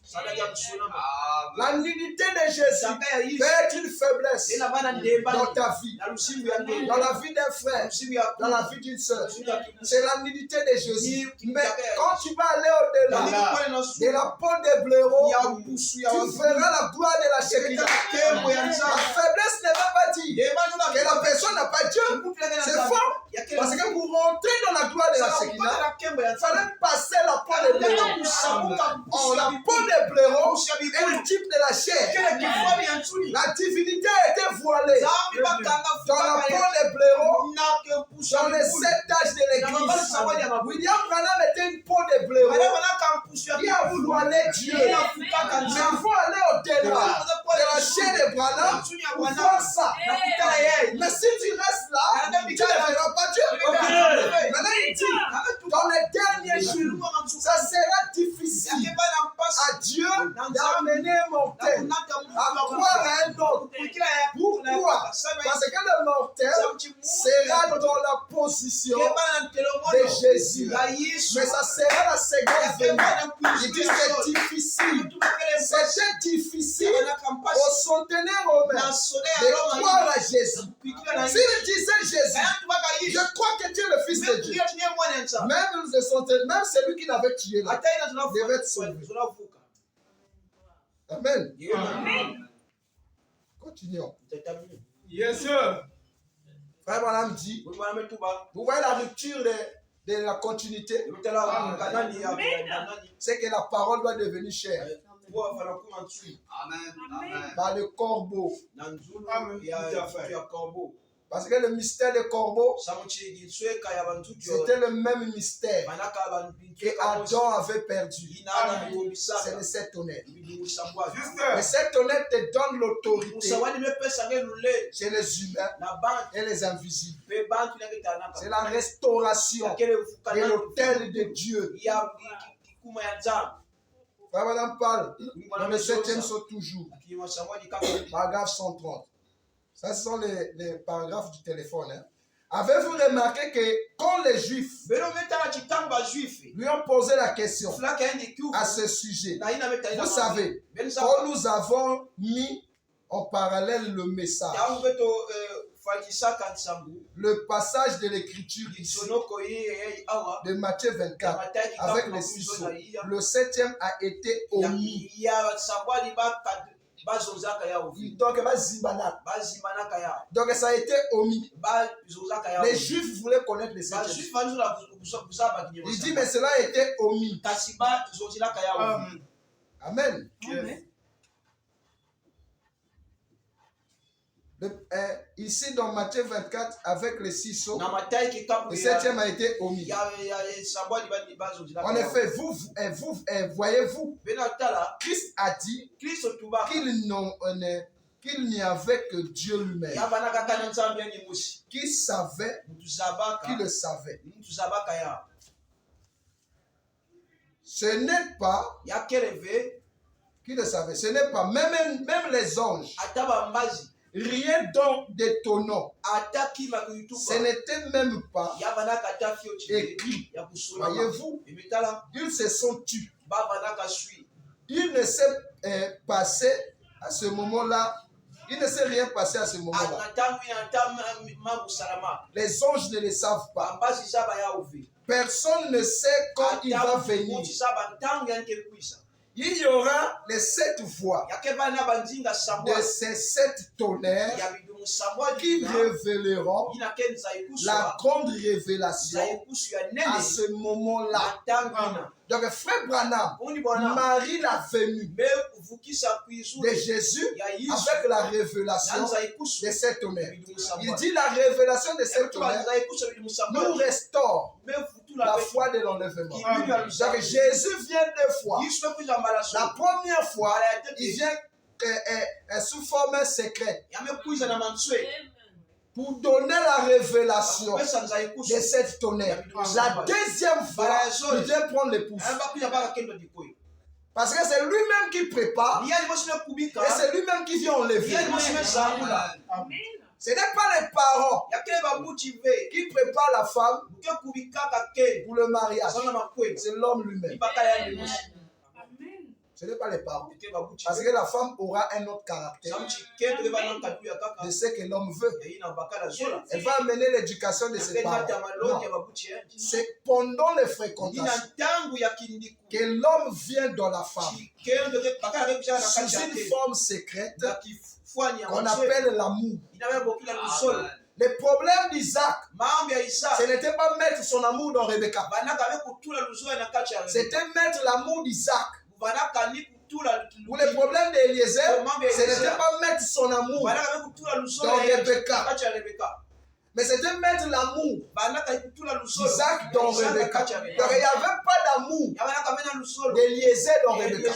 Speaker 2: La nudité de Jésus peut être une faiblesse dans ta vie, dans la vie d'un frère, dans la vie d'une soeur. C'est la nudité de Jésus. Mais quand tu vas aller au-delà de la peau de blaireau, tu verras la gloire de la Shekinah. La faiblesse ne va pas dire que la personne n'a pas Dieu. C'est faux. Parce que pour rentrer dans la gloire de la Shekinah, il fallait passer la peau de blaireau. Or, la peau de blaireau est le type de la chair. La divinité a été voilée dans la peau de blaireau, dans les 7 tâches de l'église. William Branham était une peau de blaireau qui a voilé Dieu. Mais il faut aller au-delà de la chair de Branham pour voir ça. Mais si tu restes là, tu ne verras pas Dieu. Maintenant, il dit, dans les derniers jours, ça sera difficile à Dieu d'amener un mortel à croire à un autre. Pourquoi? Parce que le mortel sera dans la position de Jésus. Mais ça sera la seconde venue. Il dit c'est difficile. C'était difficile au centenaire romain de croire à Jésus. S'il disait Jésus, je crois que tu es le Fils de Dieu. Même celui qui l'avait tué là, devait être sauvé. Amen. Continuons.
Speaker 3: Yes, sir.
Speaker 2: Frère Branham dit, vous voyez la rupture de la continuité. C'est que la parole doit devenir chère. Par le corbeau. Parce que le mystère des corbeaux, c'était le même mystère que Adam avait perdu. C'est le 7 honnêtes. Le 7 honnêtes te donne l'autorité chez les humains et les invisibles. C'est la restauration de l'autel de Dieu. Frère Madame parle dans le 7e saut toujours. Paragraphe 130. Ça, ce sont les paragraphes du téléphone. Hein. Avez-vous remarqué que quand les Juifs lui ont posé la question à ce sujet, vous savez, quand nous avons mis en parallèle le message, le passage de l'écriture ici, de Matthieu 24, avec les 6 sauts, le 7e a été omis. Donc ça a été omis. Les Juifs voulaient connaître les 7e. Il dit mais cela a été omis. Amen.
Speaker 3: Yes.
Speaker 2: Ici dans Matthieu 24, avec les 6 sceaux,
Speaker 1: na matai kikapu
Speaker 2: le 7e a été omis. En effet, voyez-vous, Christ a dit qu'il n'y avait que Dieu lui-même qui savait, qui le savait. Ce n'est pas qui le savait, ce n'est pas même les anges. Rien d'étonnant. Ce n'était même pas écrit. Voyez-vous, ils se sont tus. Il ne s'est passé à ce moment-là. Il ne s'est rien passé à ce moment-là. Les anges ne le savent pas. Personne ne sait quand il va venir. Il y aura les 7 voix de ces 7 tonnerres qui révéleront la grande révélation à ce moment-là. Donc, frère Branham marie la venue de Jésus avec la révélation de cette tonnerre. Il dit la révélation de cette tonnerre nous restaure la foi de l'enlèvement. Donc, Jésus vient 2 fois. La première fois, il vient sous forme secrète pour donner la révélation de cette tonnerre. La deuxième fois, il vient prendre l'épouse. Parce que c'est lui-même qui prépare et c'est lui-même qui vient enlever. Ce n'est pas les parents qui préparent la femme pour le mariage. C'est l'homme lui-même. Ce n'est pas les parents. Parce que la femme aura un autre caractère de ce que l'homme veut. Elle va amener l'éducation de ses parents. C'est pendant les fréquentations que l'homme vient dans la femme sous une forme secrète qu'on appelle l'amour. Le problème d'Isaac, ce n'était pas mettre son amour dans Rebecca. C'était mettre l'amour d'Isaac. Ou le problème d'Eliezer, ce n'était pas mettre son amour dans Rebecca. Mais c'était mettre l'amour d'Isaac dans Rebecca. Donc il n'y avait pas d'amour d'Eliezer dans Rebecca.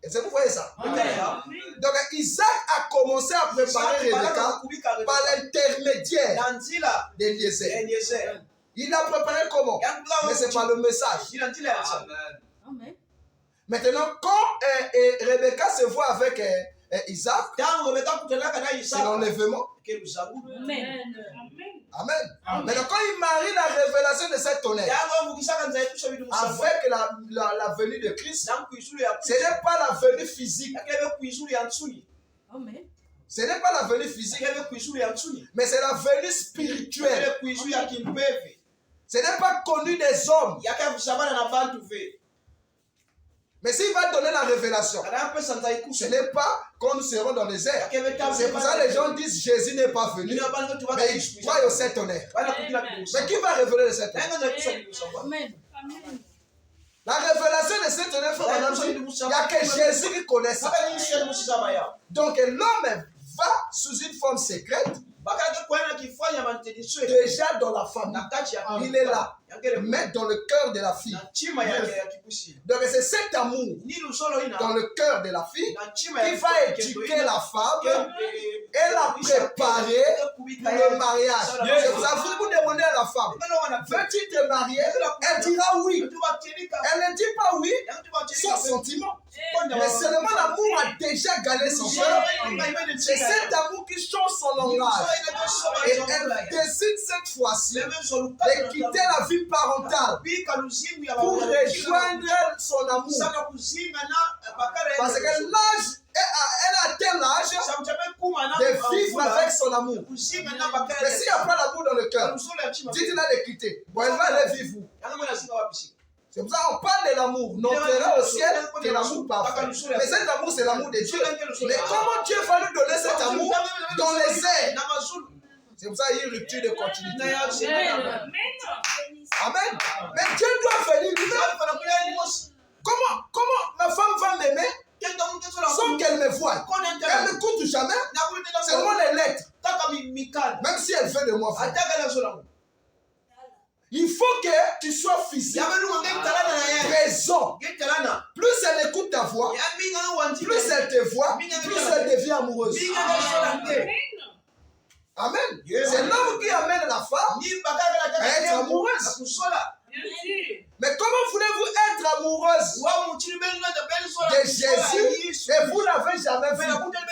Speaker 2: Est-ce que vous voyez ça? Donc Isaac a commencé à préparer Rebecca par l'intermédiaire d'Eliezer. Il a préparé comment? Mais ce n'est pas le message. Maintenant, quand Rebecca se voit avec Isaac, c'est l'enlèvement. Amen. Maintenant, quand il marie la révélation de cette tonnerre avec la venue de Christ, ce n'est pas la venue physique. Ce n'est pas la venue physique, mais c'est la venue spirituelle. Ce n'est pas connu des hommes. Mais s'il va donner la révélation, ce n'est pas quand nous serons dans les airs. C'est pour ça que les gens disent Jésus n'est pas venu, mais il croit au cette tonnerre. Mais qui va révéler le cette tonnerre? La révélation de cette tonnerre, il n'y a que Jésus qui connaît ça. Donc l'homme va sous une forme secrète. Déjà dans la famille, il est là, mais dans le cœur de la fille. Donc c'est cet amour dans le cœur de la fille qui va éduquer la femme et la préparer pour le mariage. Donc vous demandez à la femme, veux-tu te marier? Elle dira oui. Elle ne dit pas oui sans sentiment. Mais seulement l'amour a déjà gagné son cœur. C'est cet amour qui change son langage. Et elle décide cette fois-ci de quitter la vie parentale pour rejoindre son amour. Parce que l'âge, elle a atteint l'âge de vivre avec son amour. Mais s'il n'y a pas l'amour dans le cœur, dites-la de quitter. Bon, elle va aller vivre où? C'est pour ça qu'on parle de l'amour. N'entrera au ciel que l'amour parfait. Mais cet amour, c'est l'amour de Dieu. Mais comment Dieu va nous donner cet amour dans les airs? C'est pour ça qu'il y a une rupture de continuité. Amen. Mais Dieu doit venir lui-même. Comment ma femme va m'aimer sans qu'elle me voie? Elle m'écoute n'écoute jamais seulement les lettres. Même si elle fait de moi fou. Il faut que tu sois physique, présent. Plus elle écoute ta voix, plus elle te voit, plus elle devient amoureuse. Amen. C'est l'homme qui amène la femme à être amoureuse. Mais comment voulez-vous être amoureuse de Jésus et vous n'avez jamais vu?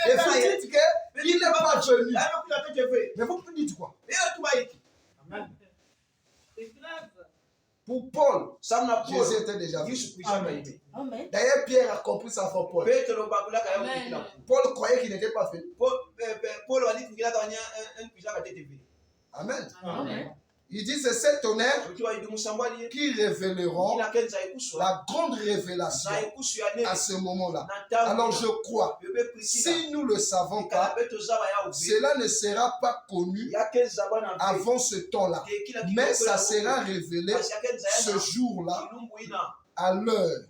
Speaker 2: Et vous dites qu'il n'est pas venu. Mais vous dites quoi? Pour Paul, Jésus était déjà venu. D'ailleurs, Pierre a compris ça pour Paul. Paul croyait qu'il n'était pas fait. Amen. Il dit c'est cet honneur qui révéleront la grande révélation à ce moment-là. Alors je crois, si nous ne le savons pas, cela ne sera pas connu avant ce temps-là. Mais ça sera révélé ce jour-là, à l'heure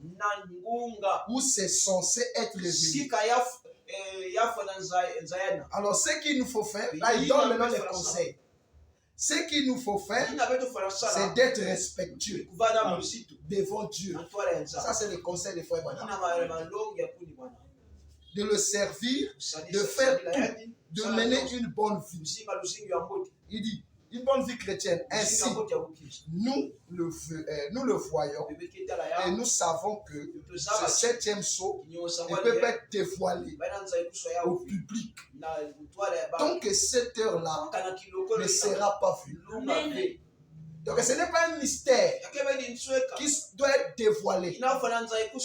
Speaker 2: où c'est censé être révélé. Alors ce qu'il nous faut faire, là il donne maintenant les conseils. Ce qu'il nous faut faire, c'est d'être respectueux devant Dieu. Ça, c'est le conseil des frères. De le servir, de faire tout, de mener une bonne vie. Il dit, une bonne vie chrétienne. Ainsi, nous le voyons et nous savons que ce septième sceau ne peut pas être dévoilé au public. Tant que cette heure-là ne sera pas vue. Donc ce n'est pas un mystère qui doit être dévoilé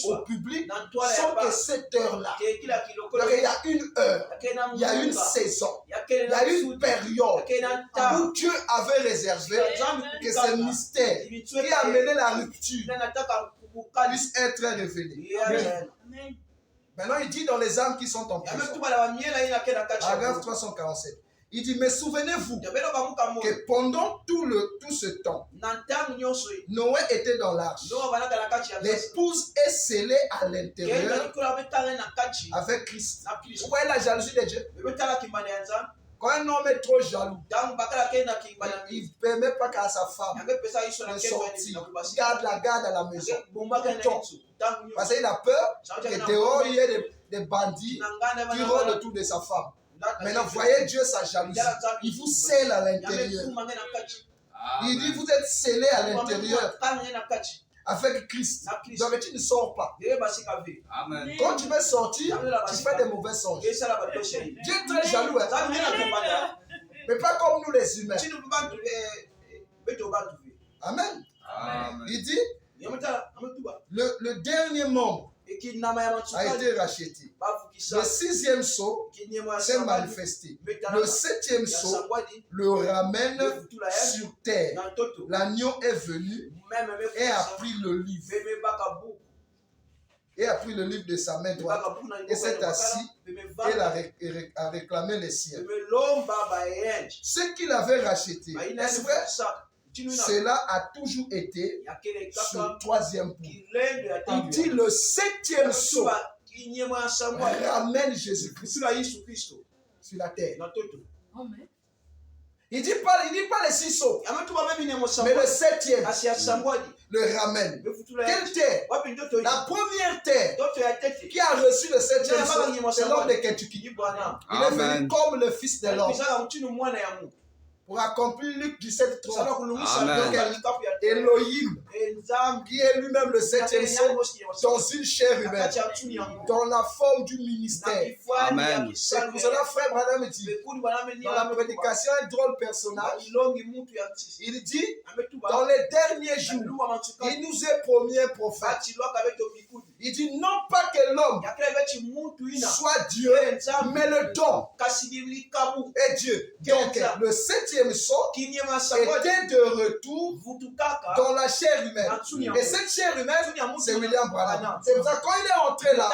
Speaker 2: au public sans que cette heure-là. Donc il y a une heure, il y a une saison, il y a une période où Dieu avait réservé que ce mystère qui a mené la rupture puisse être révélé. Maintenant il dit dans les âmes qui sont en prison, paragraphe 347. Il dit, mais souvenez-vous que pendant tout ce temps, Noé était dans l'arche. L'épouse est scellée à l'intérieur avec Christ. Vous voyez la jalousie de Dieu? Quand un homme est trop jaloux, il ne permet pas qu'à sa femme de sortir. Il la garde à la maison. Parce qu'il a peur que dehors il y ait des bandits qui rôdent autour de sa femme. Maintenant, voyez Dieu sa jalousie. Il vous scelle à l'intérieur. Il dit, vous êtes scellés à l'intérieur avec Christ. Donc tu ne sors pas. Amen. Quand tu veux sortir, tu fais des mauvais songes. Dieu est très jaloux. Mais pas comme nous les humains. Amen. Il dit, le dernier membre a été racheté. Le sixième sceau s'est manifesté. Le septième sceau le ramène sur terre. L'agneau est venu et a pris le livre. Et a pris le livre de sa main droite et s'est assis et a réclamé les siens. Ce qu'il avait racheté, est-ce vrai? Cela a toujours été sur le troisième point. Il dit le septième sceau ramène Jésus-Christ sur la terre. Il dit pas les six sceaux, mais le septième le ramène. Quelle terre? La première terre qui a reçu le septième sceau, c'est l'homme de Kentucky. Il est venu comme le fils de l'homme. Pour accomplir Luc 17, 3. Elohim, qui est lui-même le septième sceau, dans une chair humaine, dans la forme du ministère. Amen. C'est pour cela, frère Branham dit, dans la prédication, un drôle personnage, il dit, dans les derniers jours, il nous est promis un prophète. Il dit, non pas que l'homme soit Dieu, mais le don est Dieu. Donc, le septième sceau était de retour dans la chair humaine. Et cette chair humaine, c'est William Branham. C'est pour ça que quand il est entré là,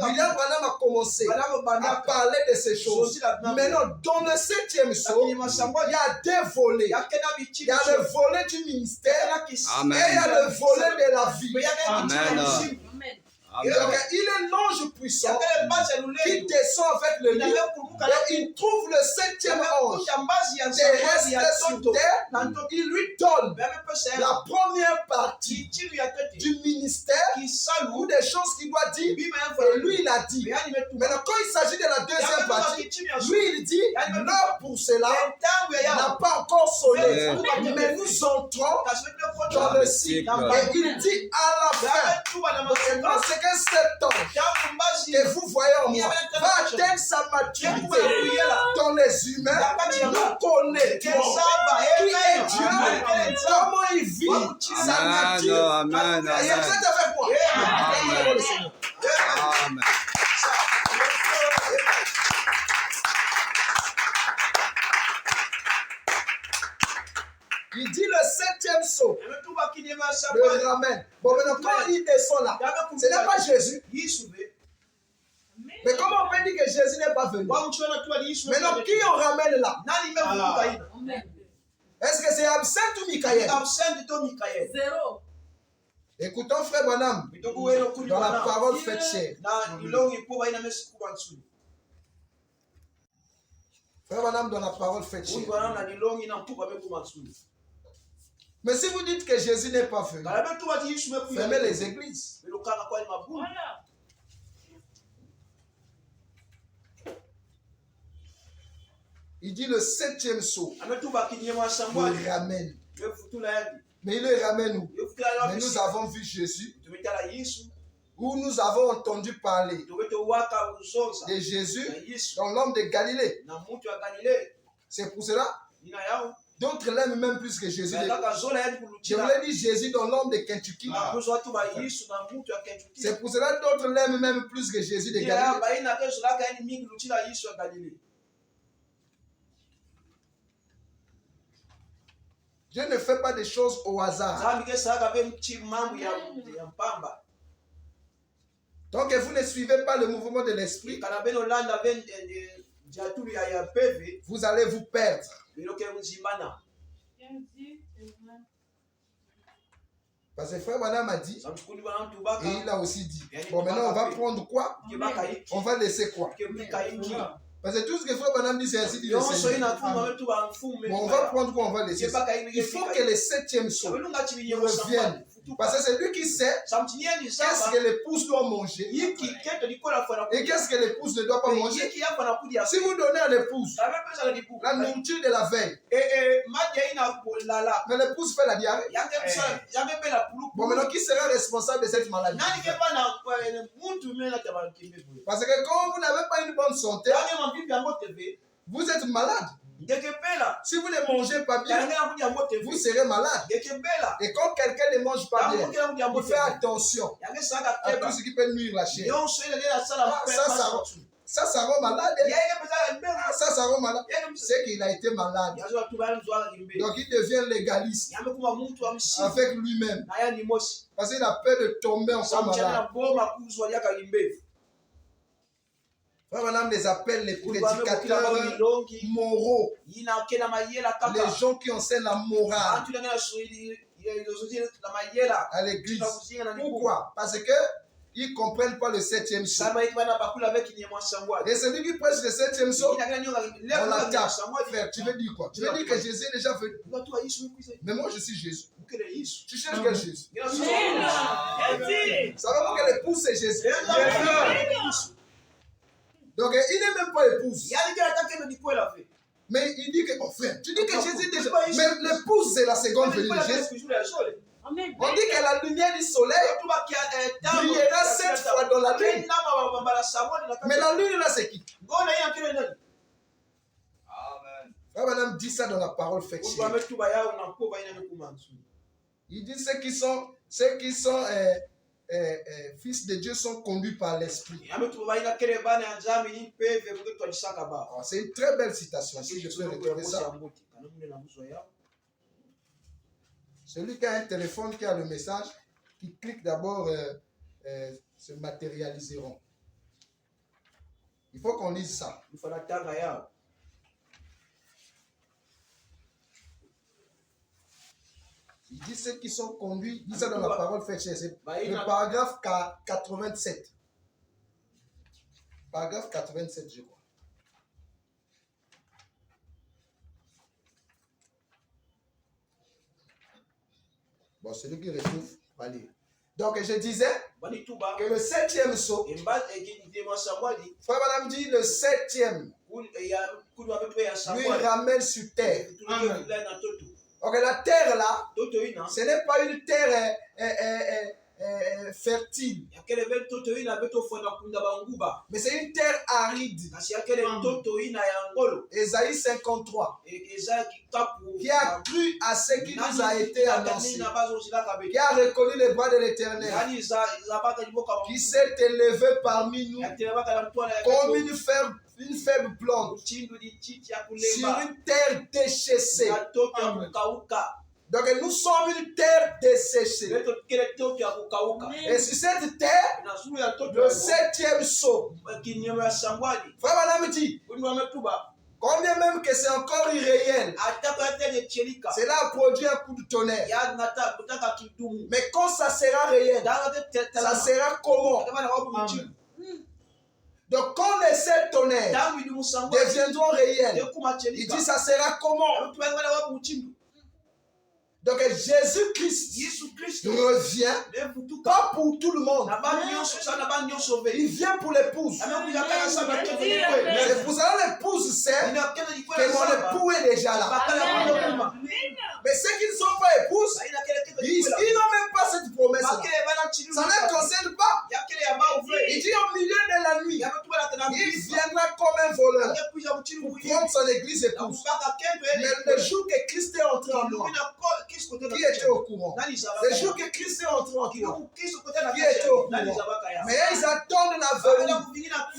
Speaker 2: William Branham a commencé à parler de ces choses. Maintenant, dans le septième sceau, il y a deux volets. Il y a le volet du ministère et il y a le volet de la vie. Amen. Donc, il est l'ange puissant qui descend avec le livre et il trouve le 7e ange terrestre sur terre. Il lui donne la première partie du ministère ou des choses qu'il doit dire. Et lui, il a dit. Maintenant, quand il s'agit de la deuxième partie, lui, il dit, l'heure pour cela n'a pas encore sonné. Mais nous entrons dans le cycle. Et il dit à la fin, parce que cet ange que vous voyez en moi va atteindre sa maturité dans les humains, nous connaît qui est Dieu, comment il vit sa nature.
Speaker 4: Amen.
Speaker 2: Et vous êtes avec moi.
Speaker 4: Amen.
Speaker 2: Il dit le 7e saut, le ramène. Bon, maintenant, quand il descend là, ce n'est pas Jésus. Mais comment on peut dire que Jésus n'est pas venu? Maintenant, qui on ramène là? Est-ce que c'est Absinthe ou Michael?
Speaker 1: Zéro.
Speaker 2: Écoutons frère Branham dans la parole faite chair. Frère Branham dans la parole faite chair. Mais si vous dites que Jésus n'est pas venu, fermez les églises.
Speaker 1: Voilà.
Speaker 2: Il dit le 7e saut. Il le ramène. Mais il le ramène où? Mais nous avons vu Jésus, où nous avons entendu parler de Jésus dans l'homme de Galilée. C'est pour cela, d'autres l'aiment même plus que Jésus. Je voulais dire Jésus dans l'homme de Kentucky. C'est pour cela d'autres l'aiment même plus que Jésus de Galilée. Dieu ne fait pas des choses au hasard. Donc vous ne suivez pas le mouvement de l'esprit, vous allez vous perdre. Parce que frère Branham a dit, et il a aussi dit, bon maintenant on va prendre quoi? On va laisser quoi? Parce que tout ce que frère Branham dit, c'est ainsi dit le Seigneur. Bon, on va prendre quoi? On va laisser ça. Il faut que le 7e saut revienne. Parce que c'est lui qui sait qu'est-ce que l'épouse doit manger et qu'est-ce que l'épouse ne doit pas manger. Si vous donnez à l'épouse la nourriture de la veille, mais l'épouse fait la diarrhée, bon maintenant qui sera responsable de cette maladie? Parce que quand vous n'avez pas une bonne santé, vous êtes malade. Si vous ne mangez pas bien, vous serez malade. Et quand quelqu'un ne mange pas bien, il fait attention à tout ce qui peut nuire la chair. Ça rend malade. Ça rend malade. C'est qu'il a été malade. Donc il devient légaliste avec lui-même. Parce qu'il a peur de tomber encore malade. Frère Branham les appelle les prédicateurs moraux. Les gens qui enseignent la morale à l'église. Pourquoi? Parce que ils ne comprennent pas le 7e saut. Et celui qui prêche le 7e saut, on l'attaque. Frère, tu veux dire quoi? Tu veux dire que Jésus est déjà venu? Mais moi je suis Jésus. Tu cherches quel Jésus? Savez-vous que l'épouse c'est Jésus? Donc il n'est même pas épouse. Mais il dit que, oh frère, tu dis que Jésus déjà. Mais l'épouse c'est la seconde venue de Jésus. On dit que la lumière du soleil brillera 7 fois dans la lune. Mais la lune là c'est qui? Amen. Madame dit ça dans la parole faite. Il dit ceux qui sont fils de Dieu sont conduits par l'esprit. C'est une très belle citation. Si je peux retrouver ça. Celui qui a un téléphone, qui a le message, qui clique d'abord, se matérialiseront. Il faut qu'on lise ça. Il dit ceux qui sont conduits, il dit ça dans la parole faite chez eux. Le paragraphe 87. Paragraphe 87, je crois. Bon, celui qui retrouve, va lire. Donc, je disais que le 7e saut, Frère Madame dit le 7e, lui ramène sur terre. Donc, la terre là, ce n'est pas une terre fertile, mais c'est une terre aride. Ésaïe 53, qui a cru à ce qui nous a été annoncé, qui a reconnu les bras de l'Éternel, qui s'est élevé parmi nous comme une faible plante sur une terre déchaissée. Donc nous sommes une terre desséchée. Et sur cette terre, le 7e saut, Frère Madame dit, combien même que c'est encore irréel, cela a produit un coup de tonnerre. Mais quand ça sera réel, ça sera comment? Donc quand les 7 tonnerres deviendront réels, il dit ça sera comment? Donc Jésus-Christ revient pas pour tout le monde. Il vient pour l'épouse. C'est pour ça que l'épouse sait que mon époux est déjà là. Mais ceux qui ne sont pas épouses, ils n'ont même pas cette promesse-là. Ça ne les concerne pas. Il dit au milieu de la nuit, il viendra comme un voleur pour prendre son église épouse. Mais le jour que Christ est entré en moi, qui était au courant? Le jour que Christ est entré en toi, qui était au courant? Mais ils attendent la venue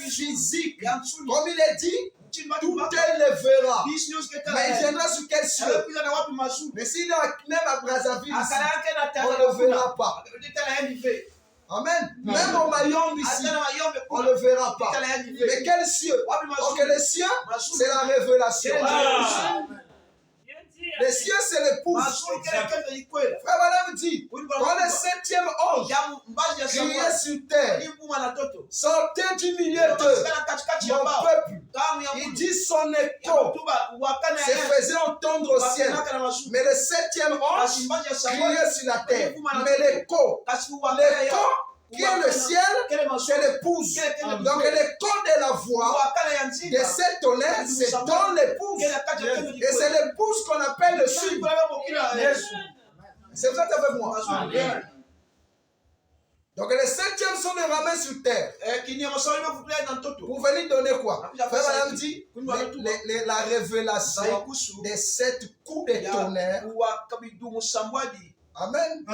Speaker 2: physique. Comme il est dit, tout œil le verra. Mais il viendra sur quel cieux? Mais s'il est même à Brazzaville, on ne le verra pas. Amen. Même au Mayombe ici, on ne le verra pas. Mais quel cieux? Donc les cieux, c'est la révélation. Les cieux, c'est l'épouse. Frère Madame dit, quand le 7e ange criait sur terre, sortez du milieu de mon peuple. Il dit son écho se faisait entendre au ciel. Mais le 7e ange criait sur la terre. Mais l'écho, qui est le ciel, c'est l'épouse. Donc l'écho de la voix de cette tonnerre, c'est dans l'épouse. Et c'est l'épouse qu'on appelle le sud. C'est vous êtes avec moi. Donc les 7e sont les ramènes sur terre. Pour venir donner quoi? Frère Madame dit la révélation des 7 coups de tonnerre. Amen.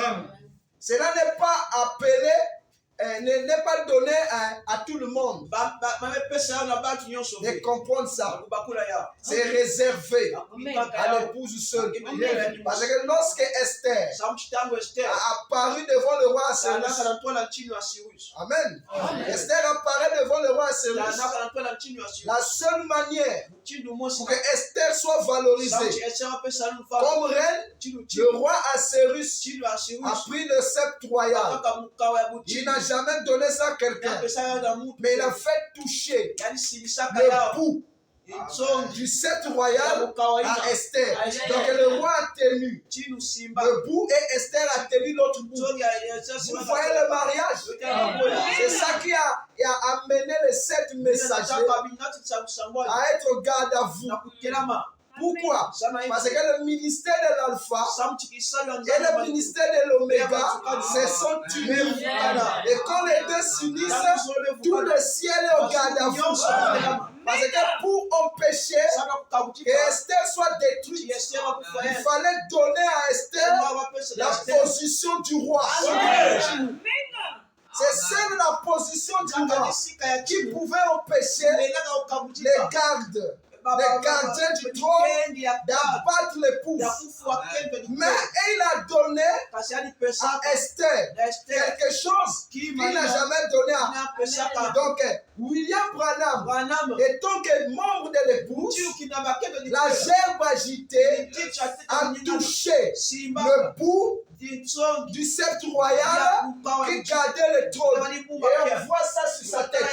Speaker 2: Cela n'est pas appelé, n'est pas donné à tout le monde de comprendre ça. C'est réservé à l'épouse seule. Parce que lorsque Esther a apparu devant le roi Assuérus, Amen. Esther apparaît devant le roi Assuérus. La seule manière pour que Esther soit valorisée comme reine, le roi Assuérus a pris le sceptre royal. Il n'a jamais donné ça à quelqu'un, mais il a fait toucher le bout du sceptre royal à Esther. Donc le roi a tenu le bout et Esther a tenu l'autre bout. Vous voyez le mariage? C'est ça qui a amené les 7 messagers à être garde à vous. Pourquoi? Parce que le ministère de l'alpha et le ministère de l'oméga se sont unis. Et quand les deux s'unissent, tout le ciel est au garde à vous. Parce que pour empêcher que Esther soit détruite, il fallait donner à Esther la position du roi. C'est seule la position du roi qui pouvait empêcher les gardes les gardiens du trône, d'abattre l'épouse. Mais il a donné à Esther quelque chose qu'il n'a jamais donné à. Donc, William Branham, étant que membre de l'épouse, la gerbe agitée a touché le bout du sceptre royal qui gardait le trône. Et on voit ça sur sa tête.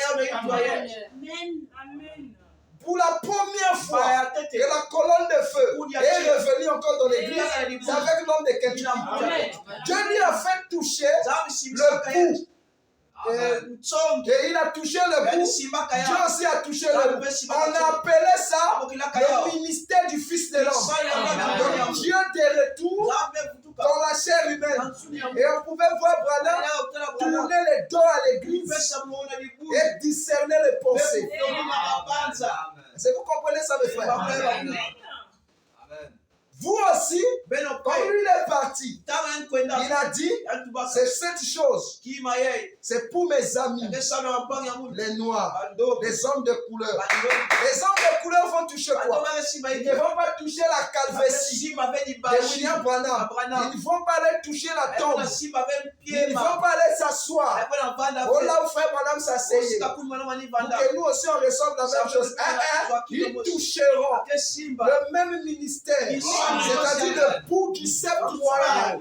Speaker 2: Pour la première fois que la colonne de feu est revenue encore dans l'église, c'est avec l'homme de Kentucky. Dieu lui a fait toucher le bout. Et il a touché le bout. Dieu aussi a touché le bout. On a appelé ça le ministère du Fils de l'homme. Donc Dieu de retour dans la chair humaine. Et on pouvait voir Branham tourner les dos à l'église et discerner les pensées. Est-ce que vous comprenez ça, mes frères? Vous aussi, quand lui est parti, il a dit, c'est cette chose, c'est pour mes amis, les noirs, les hommes de couleur. Les hommes de couleur vont toucher quoi? Ils ne vont pas toucher la calvitie de William Branham. Ils ne vont pas aller toucher la tombe. Ils ne vont pas aller s'asseoir. Oh là où frère Branham s'asseyait. Pour que nous aussi on reçoive la même chose. Ils toucheront le même ministère. C'est-à-dire le bout du sceptre royal.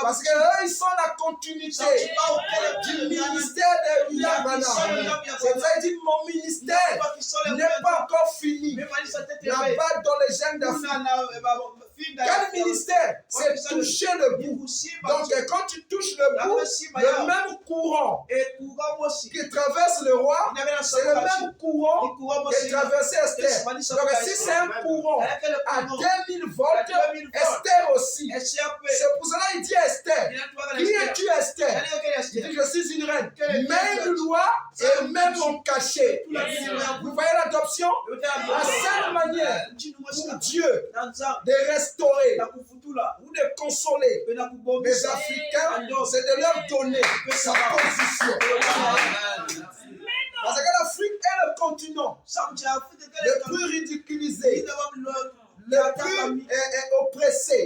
Speaker 2: Parce que eux, ils sont la continuité du ministère de William Branham. C'est-à-dire mon ministère n'est pas encore fini. Là-bas dans les gènes d'Afrique. Quel ministère? C'est toucher le bout. Donc quand tu touches le bout, le même courant qui traverse le roi, c'est le même courant qui traverse Esther. Donc si c'est un courant à 2000 volts, Esther aussi. C'est pour cela qu'il dit à Esther, qui es-tu Esther? Il dit, je suis une reine. Même loi et même mon cachet. Vous voyez l'adoption? La seule manière pour Dieu de restaurer ou de consoler les Africains, c'est de leur donner sa position. Parce que l'Afrique est le continent le plus ridiculisé, le plus oppressé.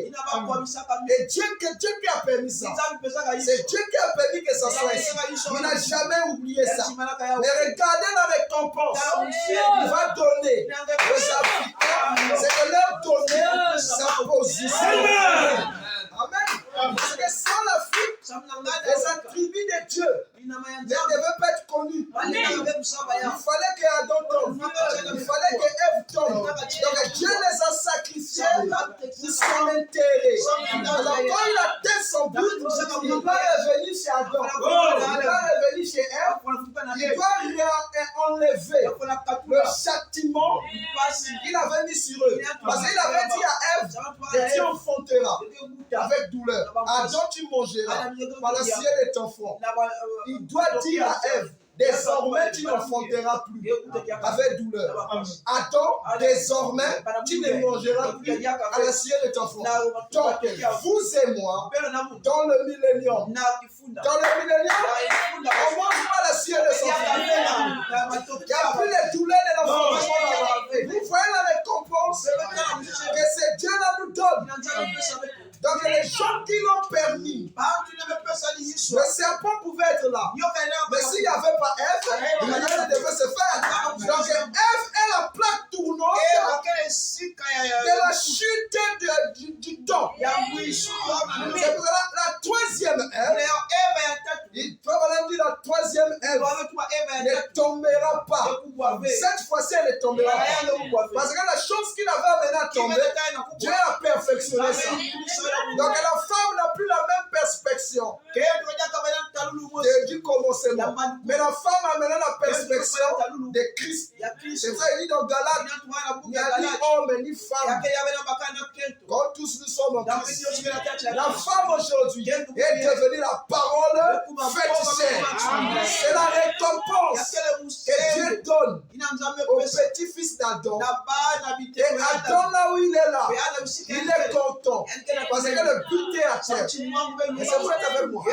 Speaker 2: Et Dieu qui a permis ça. C'est Dieu qui a permis que ça soit ici. Il n'a jamais oublié ça. Mais regardez la récompense qu'il va donner aux Africains, c'est de leur donner sa position. Amen. Parce que sans l'Afrique, les attributs de Dieu ne devaient pas être connus. Il fallait qu'Adam tombe. Il fallait qu'Ève tombe. Donc Dieu les a sacrifiés pour son intérêt. Alors quand il a atteint son but, il va revenir chez Adam. Il va revenir chez Ève. Il va enlever le châtiment qu'il avait mis sur eux. Parce qu'il avait dit à Ève que tu enfanteras avec douleur. Adam, tu mangeras par la ciel de ton front. Il doit dire à Ève, désormais tu n'enfanteras plus avec douleur. Adam, désormais tu ne mangeras plus à la ciel de ton front. Donc, vous et moi, dans le millénium, on ne mange pas la ciel de son front. Il n'y a plus les douleurs de l'enfantement. Vous voyez la récompense que ce Dieu-là nous donne. Donc les gens qui l'ont permis, le serpent pouvait être là. Mais s'il n'y avait pas Ève, rien ne devait se faire. Donc Ève est la plaque tournante de la chute du temps. C'est pour la troisième Ève. Il peut dire la troisième Ève ne tombera pas. Cette fois-ci, elle ne tombera pas. Parce que la chose qu'il avait amené à tomber, Dieu a perfectionné ça. Donc la femme n'a plus la même perspection du commencement. Mais la femme a maintenant la perspection de Christ. C'est ça, il dit dans Galates, il n'y a ni homme ni femme. Quand tous nous sommes en Christ. La femme aujourd'hui est devenue la parole faite chair. C'est la récompense que Dieu donne au petit-fils d'Adam. Et Adam, là où il est là, il est content. Parce que le but est à terre. Et c'est vrai avec moi.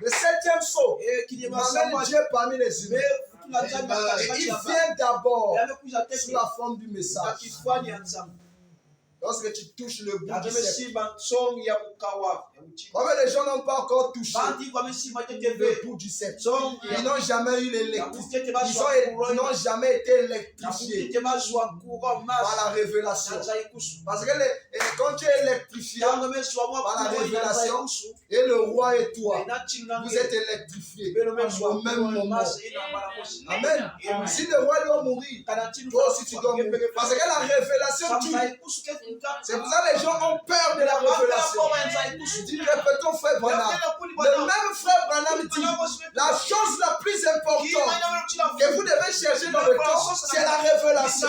Speaker 2: Le 7 septième saut,
Speaker 1: qu'il y ait
Speaker 2: m'amène Dieu parmi les humains. Et il vient d'abord sous la forme du message. Lorsque tu touches le bout du sceptre, combien de gens n'ont pas encore touché le bout du sceptre? Ils n'ont jamais eu l'électricité. Ils n'ont jamais été électrifiés par la révélation. Parce que quand tu es électrifié par la révélation, et le roi et toi, vous êtes électrifiés au même moment. Amen. Si le roi doit mourir, toi aussi tu dois mourir. Parce que la révélation tue. C'est pour ça que les gens ont peur de la révélation. Dis, répétons frère Branham. Le même frère Branham dit, la chose la plus importante que vous devez chercher dans le temps, c'est la révélation.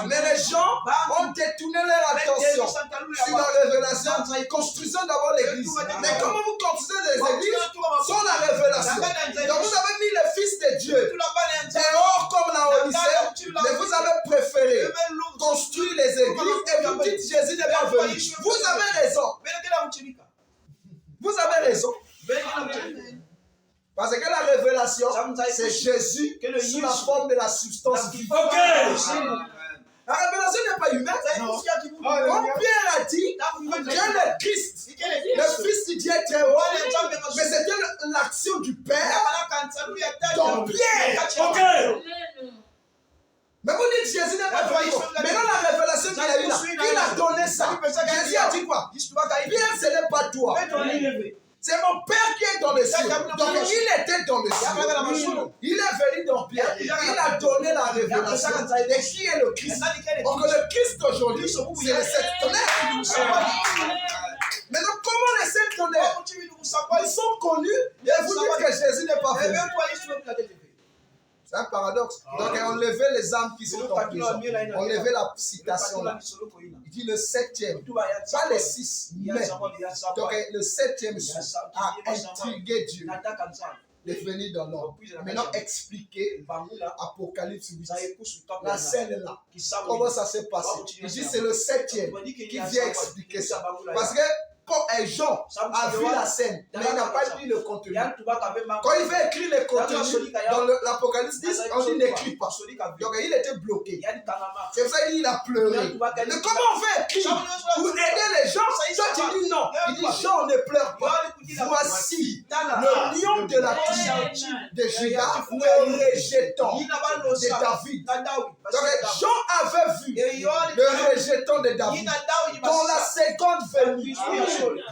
Speaker 2: Mais les gens ont détourné leur attention sur la révélation, construisant d'abord l'église. Mais comment vous construisez les églises sans la révélation? Donc vous avez mis les fils de Dieu dehors comme la Odyssée, mais vous avez préféré construire les églises et vous dites Jésus n'est pas venu. Vous avez raison. Vous avez raison. Parce que la révélation, c'est Jésus sous la forme de la substance vivante. La révélation n'est pas humaine. Comme Pierre a dit, Dieu est le Christ, le Fils du Dieu très haut, mais c'était l'action du Père dans Pierre. Mais vous dites Jésus n'est pas venu. Maintenant la révélation qu'il a eu là, il a donné ça. Jésus a dit quoi? Pierre, ce n'est pas toi. C'est mon Père qui est dans le ciel. Donc il était dans le ciel. Il est venu dans Pierre. Il a donné la révélation de qui est le Christ. Donc le Christ aujourd'hui, c'est le septonnaire. Maintenant, comment les septonnaires ils sont connus et vous dites que Jésus n'est pas venu? C'est un paradoxe. Donc, on levait les âmes qui sont en prison. On levait la citation là. Il dit le septième, pas les 6, mais. Donc, le septième a intrigué Dieu de venir dans l'homme. Maintenant, expliquer Apocalypse 8. La scène là. Comment ça s'est passé? Il dit c'est le septième qui vient expliquer ça. Parce que quand Jean a vu la scène, mais il n'a pas dit le contenu. Quand il veut écrire le contenu, dans l'Apocalypse 10, on dit n'écrit pas. Donc il était bloqué. C'est pour ça qu'il a pleuré. Mais comment on fait écrire pour aider les gens? Toi tu dis non. Il dit Jean ne pleure pas. Voici le lion de la tribu de Juda, le rejeton de David. Donc Jean avait vu le rejeton de David dans la seconde venue.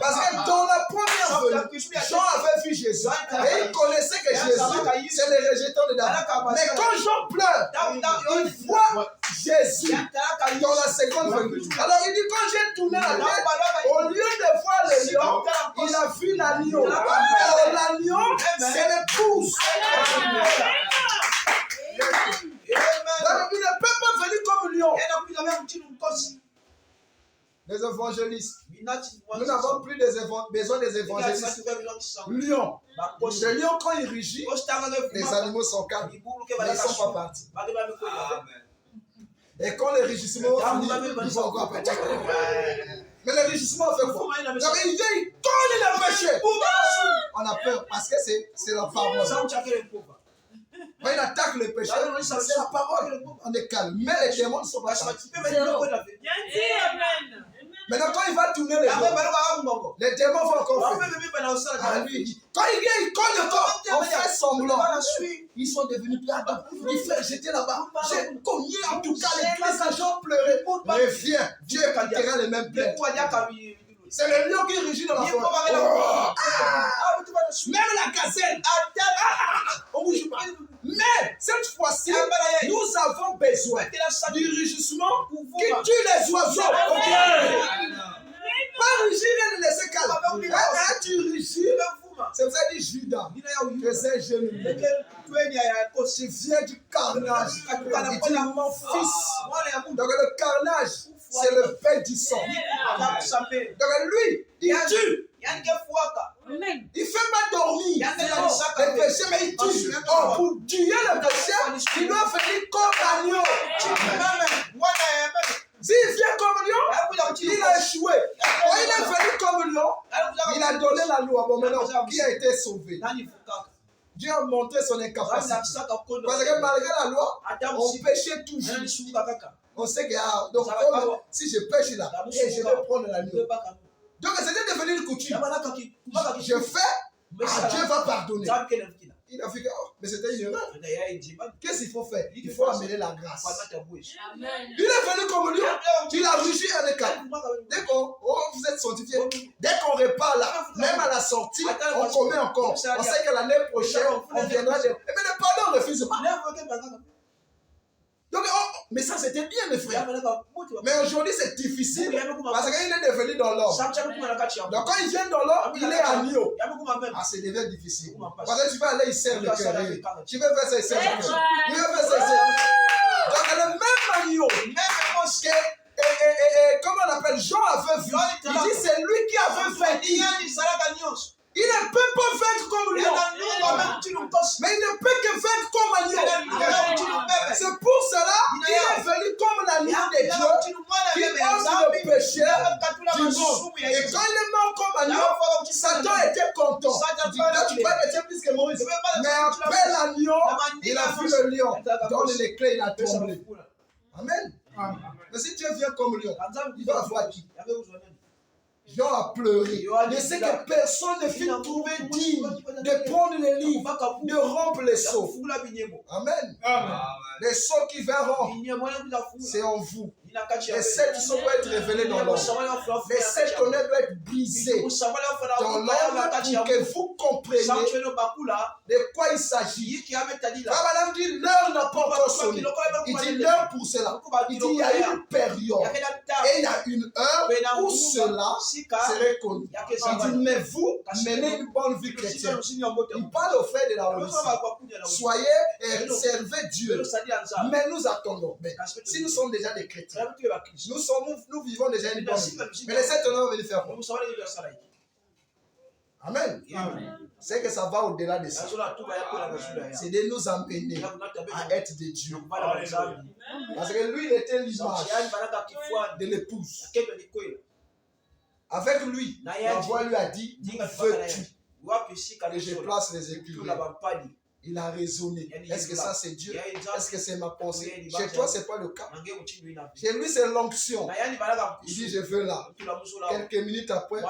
Speaker 2: Parce que dans la première venue, Jean avait vu Jésus et il connaissait que Jésus, c'est le rejeton de David. Mais quand Jean pleure, il voit Jésus dans la seconde venue. Alors il dit, quand j'ai tourné la tête, au lieu de voir le lion, il a vu l'agneau. Or l'agneau, c'est l'épouse. Donc il ne peut pas venir comme lion. Les évangélistes. Nous n'avons plus besoin des évangélistes. Lion. Le lion, quand il rugit, les animaux sont calmes. Ils ne sont pas partis. Et quand les rugissements finissent, ils sont encore partis. Mais le rugissement fait quoi? Il vient, il colle le péché. On a peur parce que c'est la parole. Quand il attaque le péché, c'est la parole. On est calme. Mais les démons ne sont pas calmes. Maintenant, quand il va tourner les démons vont encore faire. Quand il vient, il colle le corps. On fait semblant. Ils sont devenus plus ardents. Il fait jeter là-bas. J'ai cogné en tout cas l'église. Les gens pleuraient. Reviens. Dieu quittera les mêmes plaintes. C'est le lion qui rugit dans la forêt. Même la gazelle. Mais cette fois-ci, nous avons besoin du rugissement qui tue les oiseaux. Pas rugir et le laisser calme. Tu rugis. C'est pour ça qu'il dit Judas. Que c'est Jésus. Tu viens du carnage. Il dit mon fils. Donc le carnage, c'est le père du sang. Donc lui, il tue. Il ne fait pas dormir le péché, mais il tue. Oh, pour tuer le péché, il doit venir comme agneau. S'il vient comme lion, il a échoué. Quand il est venu comme lion, il a donné la loi. Bon, maintenant, qui a été sauvé? Dieu a montré son incapacité. Parce que malgré la loi, on péchait toujours. On sait que donc, si je pêche là, et je vais prendre l'agneau. Donc c'était devenu une coutume. Je fais, Dieu va pardonner. Il a fait que, mais c'était une erreur. Qu'est-ce qu'il faut faire? Il faut amener la grâce. Il est venu comme lui, il a rugi un écart. Dès qu'on, vous êtes sanctifié, dès qu'on repart là, même à la sortie, on commet encore. On sait que l'année prochaine, on viendra. Mais le pardon ne refuse pas. Donc, mais ça c'était bien, mes frères. Mais aujourd'hui c'est difficile parce qu'il est devenu dans l'ordre. Donc quand il vient dans l'ordre, il est agneau. Ah, c'est devenu difficile. Parce que tu vas aller, il sert le cœur. Tu veux faire ça, il sert le cœur. Tu veux faire ça, il sert le cœur. Donc le même agneau, même que, comment on appelle, Jean avait vu. Il dit c'est lui qui avait vaincu. Il ne peut pas vaincre comme lui. Mais il ne peut que vaincre comme agneau. C'est pour cela qu'il est venu comme l'agneau de Dieu qui ôte le péché du monde. Et quand il est mort comme agneau, Satan était content. Il dit, là, tu vas être plus que Moïse. Mais après l'agneau, il a vu le lion. Dans les clés, il a tombé. Amen. Mais si Dieu vient comme lion, il va avoir qui? Jean a pleuré. Mais c'est que personne ne fut trouvé digne de prendre les livres, de rompre les seaux. Amen. Les seaux qui verront, c'est en vous. Les sept seaux doivent être révélés dans l'homme. Les sept tonnerres doivent être brisés dans l'homme pour que vous compreniez de quoi il s'agit. Madame dit l'heure n'a pas encore sonné. Il dit l'heure pour cela. Il dit il y a une période et il y a une heure où cela serait connu. Il dit mais vous menez une bonne vie chrétienne. Il parle aux frères de la Russie. Soyez et servez Dieu. Mais nous attendons. Mais si nous sommes déjà des chrétiens, nous vivons déjà une bonne vie. Mais les sept honneurs vont venir faire quoi? Amen. C'est que ça va au-delà de ça. C'est de nous emmener à être des dieux. Parce que lui, il était l'image de l'épouse. Avec lui, la voix lui a dit, veux-tu que je place les écuyers? Il a raisonné. Est-ce que ça c'est Dieu? Est-ce que c'est ma pensée? Chez toi, ce n'est pas le cas. Chez lui, c'est l'onction. Il dit, je veux là. Quelques minutes après,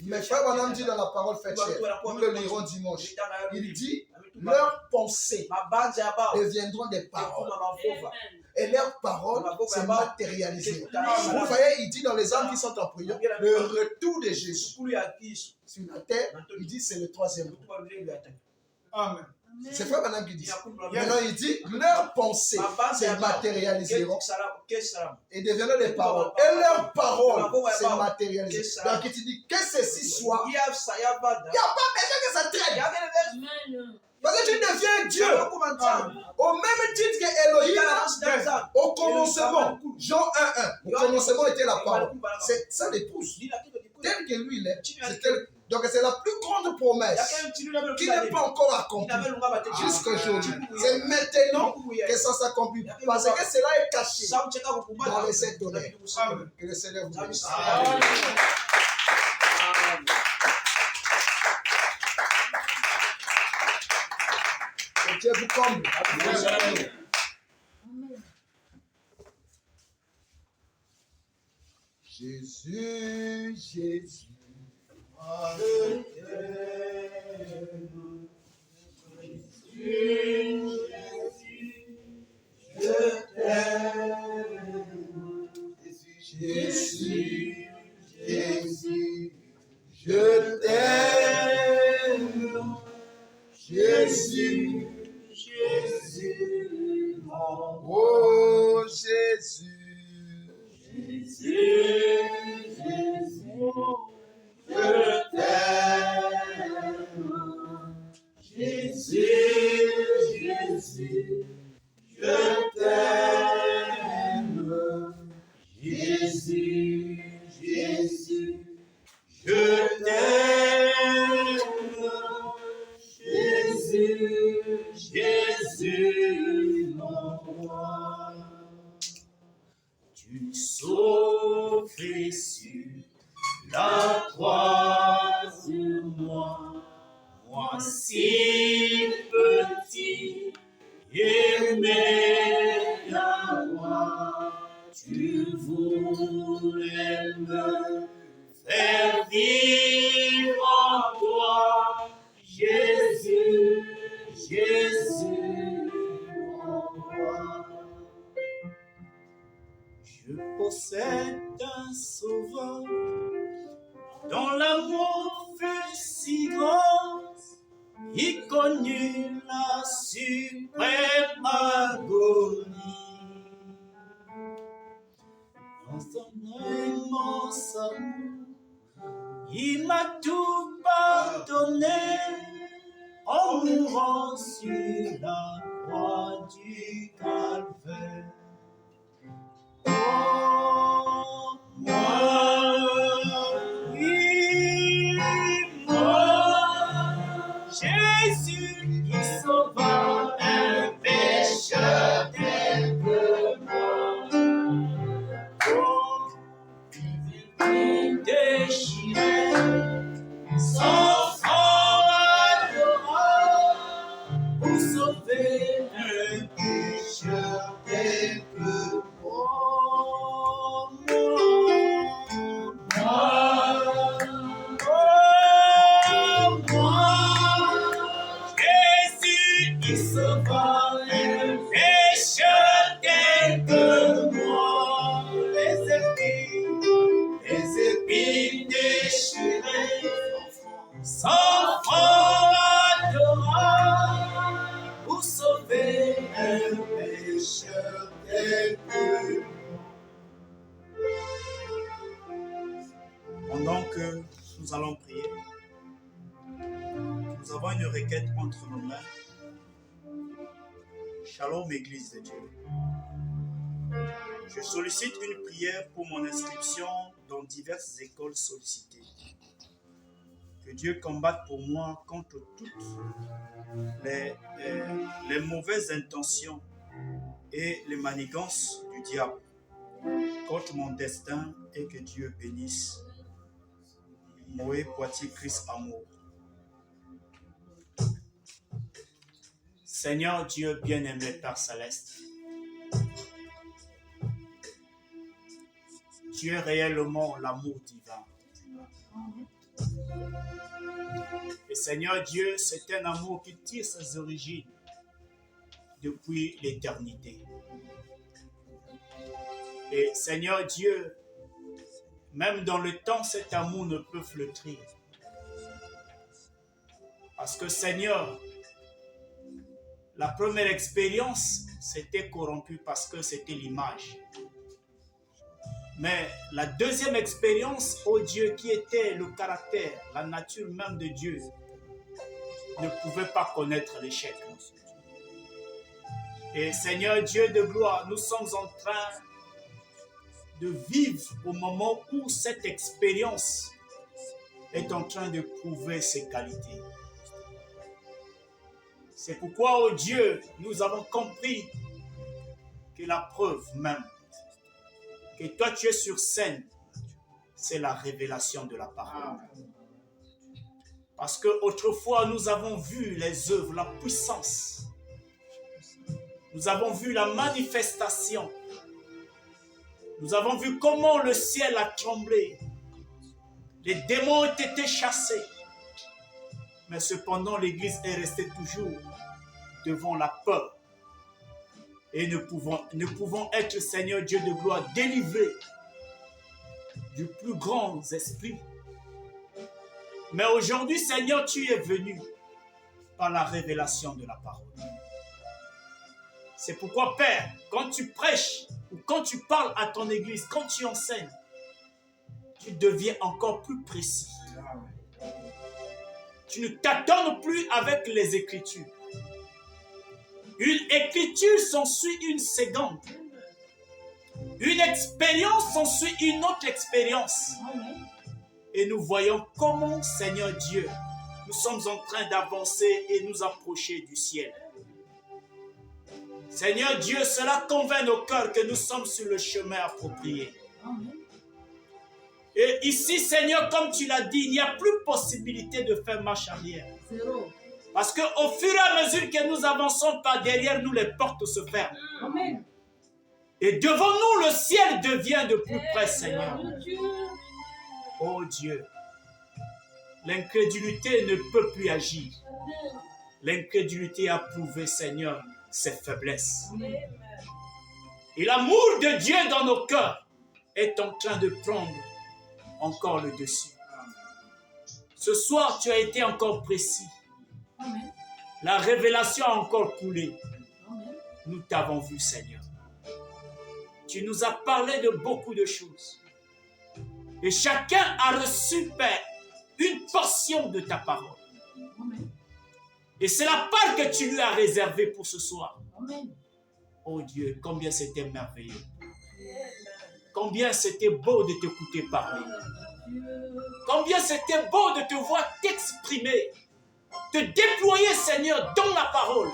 Speaker 2: mes frères Madame dit dans la parole faite chère, nous le lirons dimanche. Il dit, leurs pensées deviendront des paroles. Et leurs paroles se matérialiseront. Vous voyez, il dit dans les âmes qui sont en prière, le retour de Jésus sur la terre, il dit, c'est le troisième jour.
Speaker 3: Amen.
Speaker 2: C'est frère Madame qui dit. Maintenant, il dit, leurs pensées se matérialiseront et deviendront des paroles. Et leurs paroles se matérialiseront. Donc, il dit que ceci soit. Il n'y a pas besoin que ça traîne. Parce que tu deviens Dieu. Au même titre que Elohim, au commencement, Jean 1:1, au commencement était la parole. C'est ça l'épouse. Tel que lui, il est. Donc c'est la plus grande promesse qui n'est pas encore accomplie jusqu'à aujourd'hui. C'est maintenant que ça s'accomplit. Parce que cela est caché dans les sept tonnerres. Que le Seigneur vous bénisse. Que Dieu vous comble. Jésus, Jésus. Jésus, Jésus, je t'aime. Jésus, Jésus, oh Jésus, Jésus, Jésus. Je t'aime, Jésus, Jésus, je t'aime, Jésus, Jésus, je t'aime, Jésus, Jésus, mon roi. Tu souffres sur la croix sur moi, voici
Speaker 4: aimé la roi, tu voulais me faire vivre en toi, Jésus, Jésus, mon roi. Je possède un sauveur dont l'amour fut si grand, il connut la suprême agonie. Dans son immense amour, il m'a tout pardonné en mourant sur la croix du calvaire. Oh, moi, oui, moi, Jésus qui sauva un pécheur tel que moi. Oh, il déchirait son front adorable pour sauver un pécheur tel que moi. Sans front adorable pour sauver un pécheur tel que moi. Pendant que nous allons prier, nous avons une requête entre nos mains. Shalom, Église de Dieu. Je sollicite une prière pour mon inscription dans diverses écoles sollicitées. Que Dieu combatte pour moi contre toutes les mauvaises intentions et les manigances du diable contre mon destin, et que Dieu bénisse Moé Poitiers Christ Amour. Seigneur Dieu bien-aimé Père Céleste, tu es réellement l'amour divin. Et Seigneur Dieu, c'est un amour qui tire ses origines depuis l'éternité. Et Seigneur Dieu, même dans le temps, cet amour ne peut flétrir. Parce que Seigneur, la première expérience, c'était corrompu parce que c'était l'image. Mais la deuxième expérience, oh Dieu, qui était le caractère, la nature même de Dieu, ne pouvait pas connaître l'échec. Et Seigneur Dieu de gloire, nous sommes en train de vivre au moment où cette expérience est en train de prouver ses qualités. C'est pourquoi, oh Dieu, nous avons compris que la preuve même que toi tu es sur scène, c'est la révélation de la parole. Parce que autrefois nous avons vu les œuvres, la puissance. Nous avons vu la manifestation. Nous avons vu comment le ciel a tremblé. Les démons ont été chassés. Mais cependant l'Église est restée toujours devant la peur. Et nous pouvons être, Seigneur Dieu de gloire, délivrés du plus grand esprit. Mais aujourd'hui, Seigneur, tu es venu par la révélation de la parole. C'est pourquoi, Père, quand tu prêches ou quand tu parles à ton Église, quand tu enseignes, tu deviens encore plus précis. Tu ne t'attends plus avec les Écritures. Une écriture s'ensuit une seconde. Une expérience s'ensuit une autre expérience. Et nous voyons comment, Seigneur Dieu, nous sommes en train d'avancer et nous approcher du ciel. Seigneur Dieu, cela convainc nos cœurs que nous sommes sur le chemin approprié. Et ici, Seigneur, comme tu l'as dit, il n'y a plus possibilité de faire marche arrière. Parce qu'au fur et à mesure que nous avançons par derrière nous, les portes se ferment.
Speaker 5: Amen.
Speaker 4: Et devant nous, le ciel devient de plus près, Seigneur. Oh Dieu, l'incrédulité ne peut plus agir. L'incrédulité a prouvé, Seigneur, ses faiblesses. Et l'amour de Dieu dans nos cœurs est en train de prendre encore le dessus. Ce soir, tu as été encore précis.
Speaker 5: Amen.
Speaker 4: La révélation a encore coulé.
Speaker 5: Amen.
Speaker 4: Nous t'avons vu, Seigneur. Tu nous as parlé de beaucoup de choses. Et chacun a reçu, Père, une portion de ta parole.
Speaker 5: Amen.
Speaker 4: Et c'est la part que tu lui as réservée pour ce soir.
Speaker 5: Amen.
Speaker 4: Oh Dieu, combien c'était merveilleux. Combien c'était beau de t'écouter parler. Combien c'était beau de te voir t'exprimer, te déployer, Seigneur, dans la parole.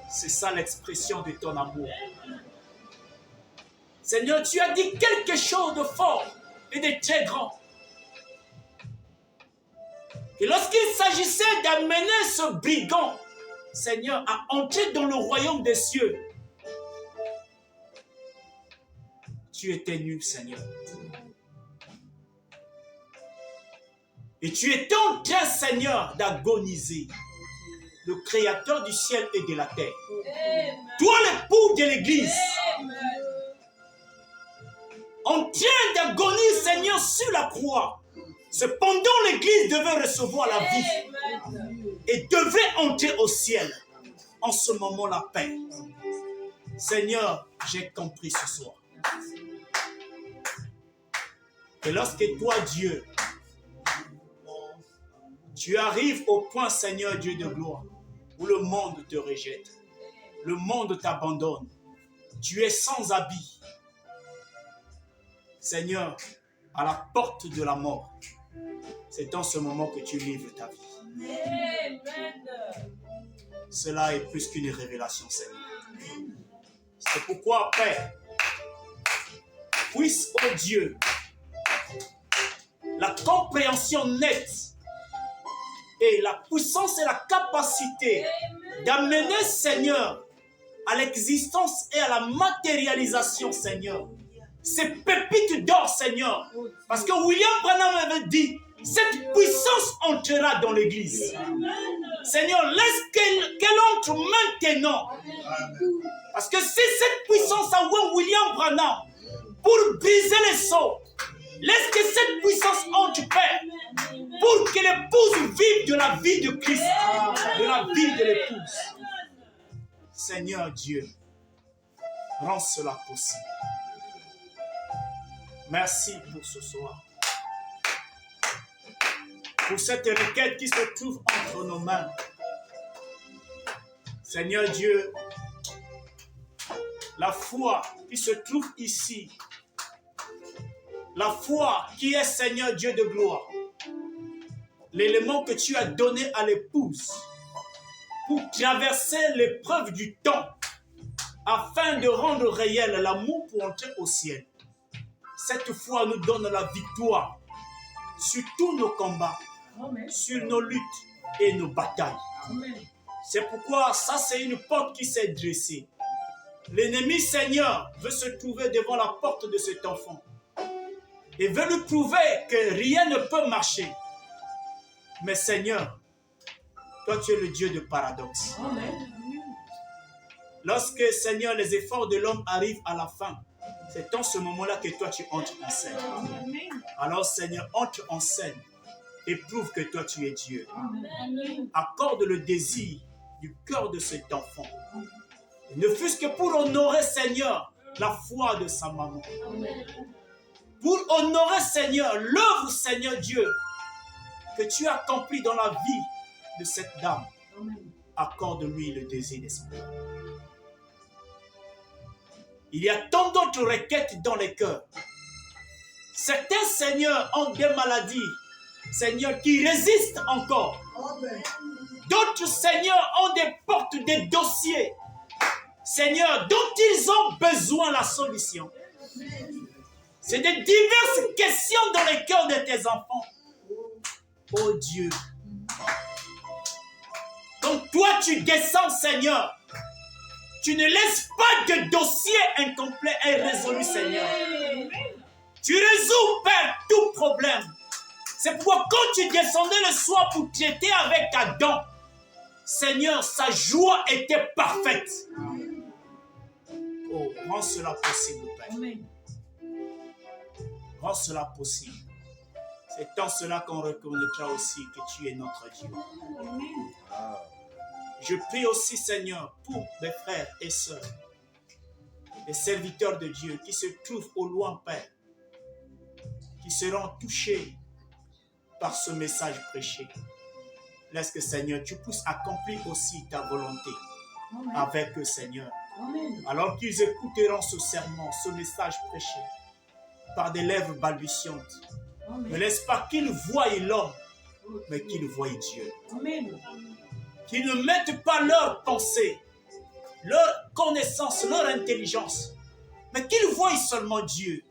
Speaker 4: C'est ça l'expression de ton amour. Seigneur, tu as dit quelque chose de fort et de très grand. Et lorsqu'il s'agissait d'amener ce brigand, Seigneur, à entrer dans le royaume des cieux, tu étais nu, Seigneur. Et tu étais en train, Seigneur, d'agoniser. Le Créateur du ciel et de la terre. Toi, l'époux de l'Église. En train d'agoniser, Seigneur, sur la croix. Cependant, l'Église devait recevoir la vie. Et devait entrer au ciel. En ce moment, la paix. Seigneur, j'ai compris ce soir. Et lorsque toi, Dieu, tu arrives au point, Seigneur Dieu de gloire, où le monde te rejette, le monde t'abandonne, tu es sans habit. Seigneur, à la porte de la mort, c'est en ce moment que tu livres ta vie. Cela est plus qu'une révélation, Seigneur. C'est pourquoi, Père, puisse, oh Dieu, la compréhension nette et la puissance et la capacité d'amener, Seigneur, à l'existence et à la matérialisation, Seigneur, ces pépites d'or, Seigneur. Parce que William Branham avait dit, cette puissance entrera dans l'Église. Seigneur, laisse qu'elle entre maintenant. Parce que c'est cette puissance à William Branham pour briser les sceaux. Laisse que cette puissance entre, Père, pour que l'épouse vive de la vie de Christ, de la vie de l'épouse. Seigneur Dieu, rends cela possible. Merci pour ce soir. Pour cette requête qui se trouve entre nos mains. Seigneur Dieu, la foi qui se trouve ici, la foi qui est, Seigneur Dieu de gloire, l'élément que tu as donné à l'épouse pour traverser l'épreuve du temps afin de rendre réel l'amour pour entrer au ciel. Cette foi nous donne la victoire sur tous nos combats,
Speaker 5: Amen.
Speaker 4: sur nos luttes et nos batailles.
Speaker 5: Amen.
Speaker 4: C'est pourquoi ça, c'est une porte qui s'est dressée. L'ennemi, Seigneur, veut se trouver devant la porte de cet enfant et veut lui prouver que rien ne peut marcher. Mais Seigneur, toi, tu es le Dieu de paradoxe.
Speaker 5: Amen.
Speaker 4: Lorsque, Seigneur, les efforts de l'homme arrivent à la fin, c'est en ce moment-là que toi, tu entres en scène. Alors, Seigneur, entre en scène et prouve que toi, tu es Dieu.
Speaker 5: Amen.
Speaker 4: Accorde le désir du cœur de cet enfant. Et ne fût-ce que pour honorer, Seigneur, la foi de sa maman. Pour honorer, Seigneur, l'œuvre, Seigneur Dieu, que tu as accomplie dans la vie de cette dame. Accorde-lui le désir de son cœur. Il y a tant d'autres requêtes dans les cœurs. Certains, Seigneur, ont des maladies, Seigneur, qui résistent encore. D'autres, Seigneur, ont des portes, des dossiers, Seigneur, dont ils ont besoin la solution. C'est des diverses questions dans les cœurs de tes enfants. oh Dieu, quand toi tu descends, Seigneur, tu ne laisses pas de dossier incomplet et résolu, Seigneur. Tu résous, Père, tout problème. C'est pourquoi quand tu descendais le soir pour traiter avec Adam, Seigneur, sa joie était parfaite. Oh, rends cela possible, Père. Rends cela possible. C'est en cela qu'on reconnaîtra aussi que tu es notre Dieu. Je prie aussi, Seigneur, pour mes frères et sœurs, les serviteurs de Dieu qui se trouvent au loin, Père, qui seront touchés par ce message prêché. Laisse que, Seigneur, tu puisses accomplir aussi ta volonté avec eux, Seigneur. Alors qu'ils écouteront ce sermon, ce message prêché, par des lèvres balbutiantes. Ne laisse pas qu'ils voient l'homme, mais qu'ils voient Dieu. Qu'ils ne mettent pas leur pensée, leur connaissance, leur intelligence, mais qu'ils voient seulement Dieu.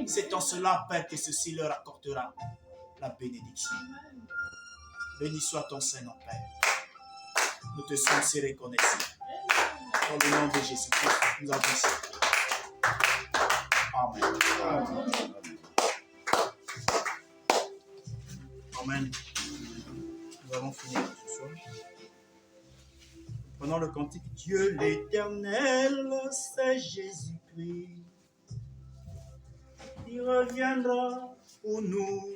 Speaker 4: C'est en cela, Père, que ceci leur accordera la bénédiction. Béni soit ton Saint-Nom, Père. Nous te sommes si reconnaissants. Dans le nom de Jésus-Christ, nous avons servi. Amen. Amen. Nous allons finir ce soir. Prenons le cantique. Dieu l'Éternel, c'est Jésus-Christ. Il reviendra pour nous.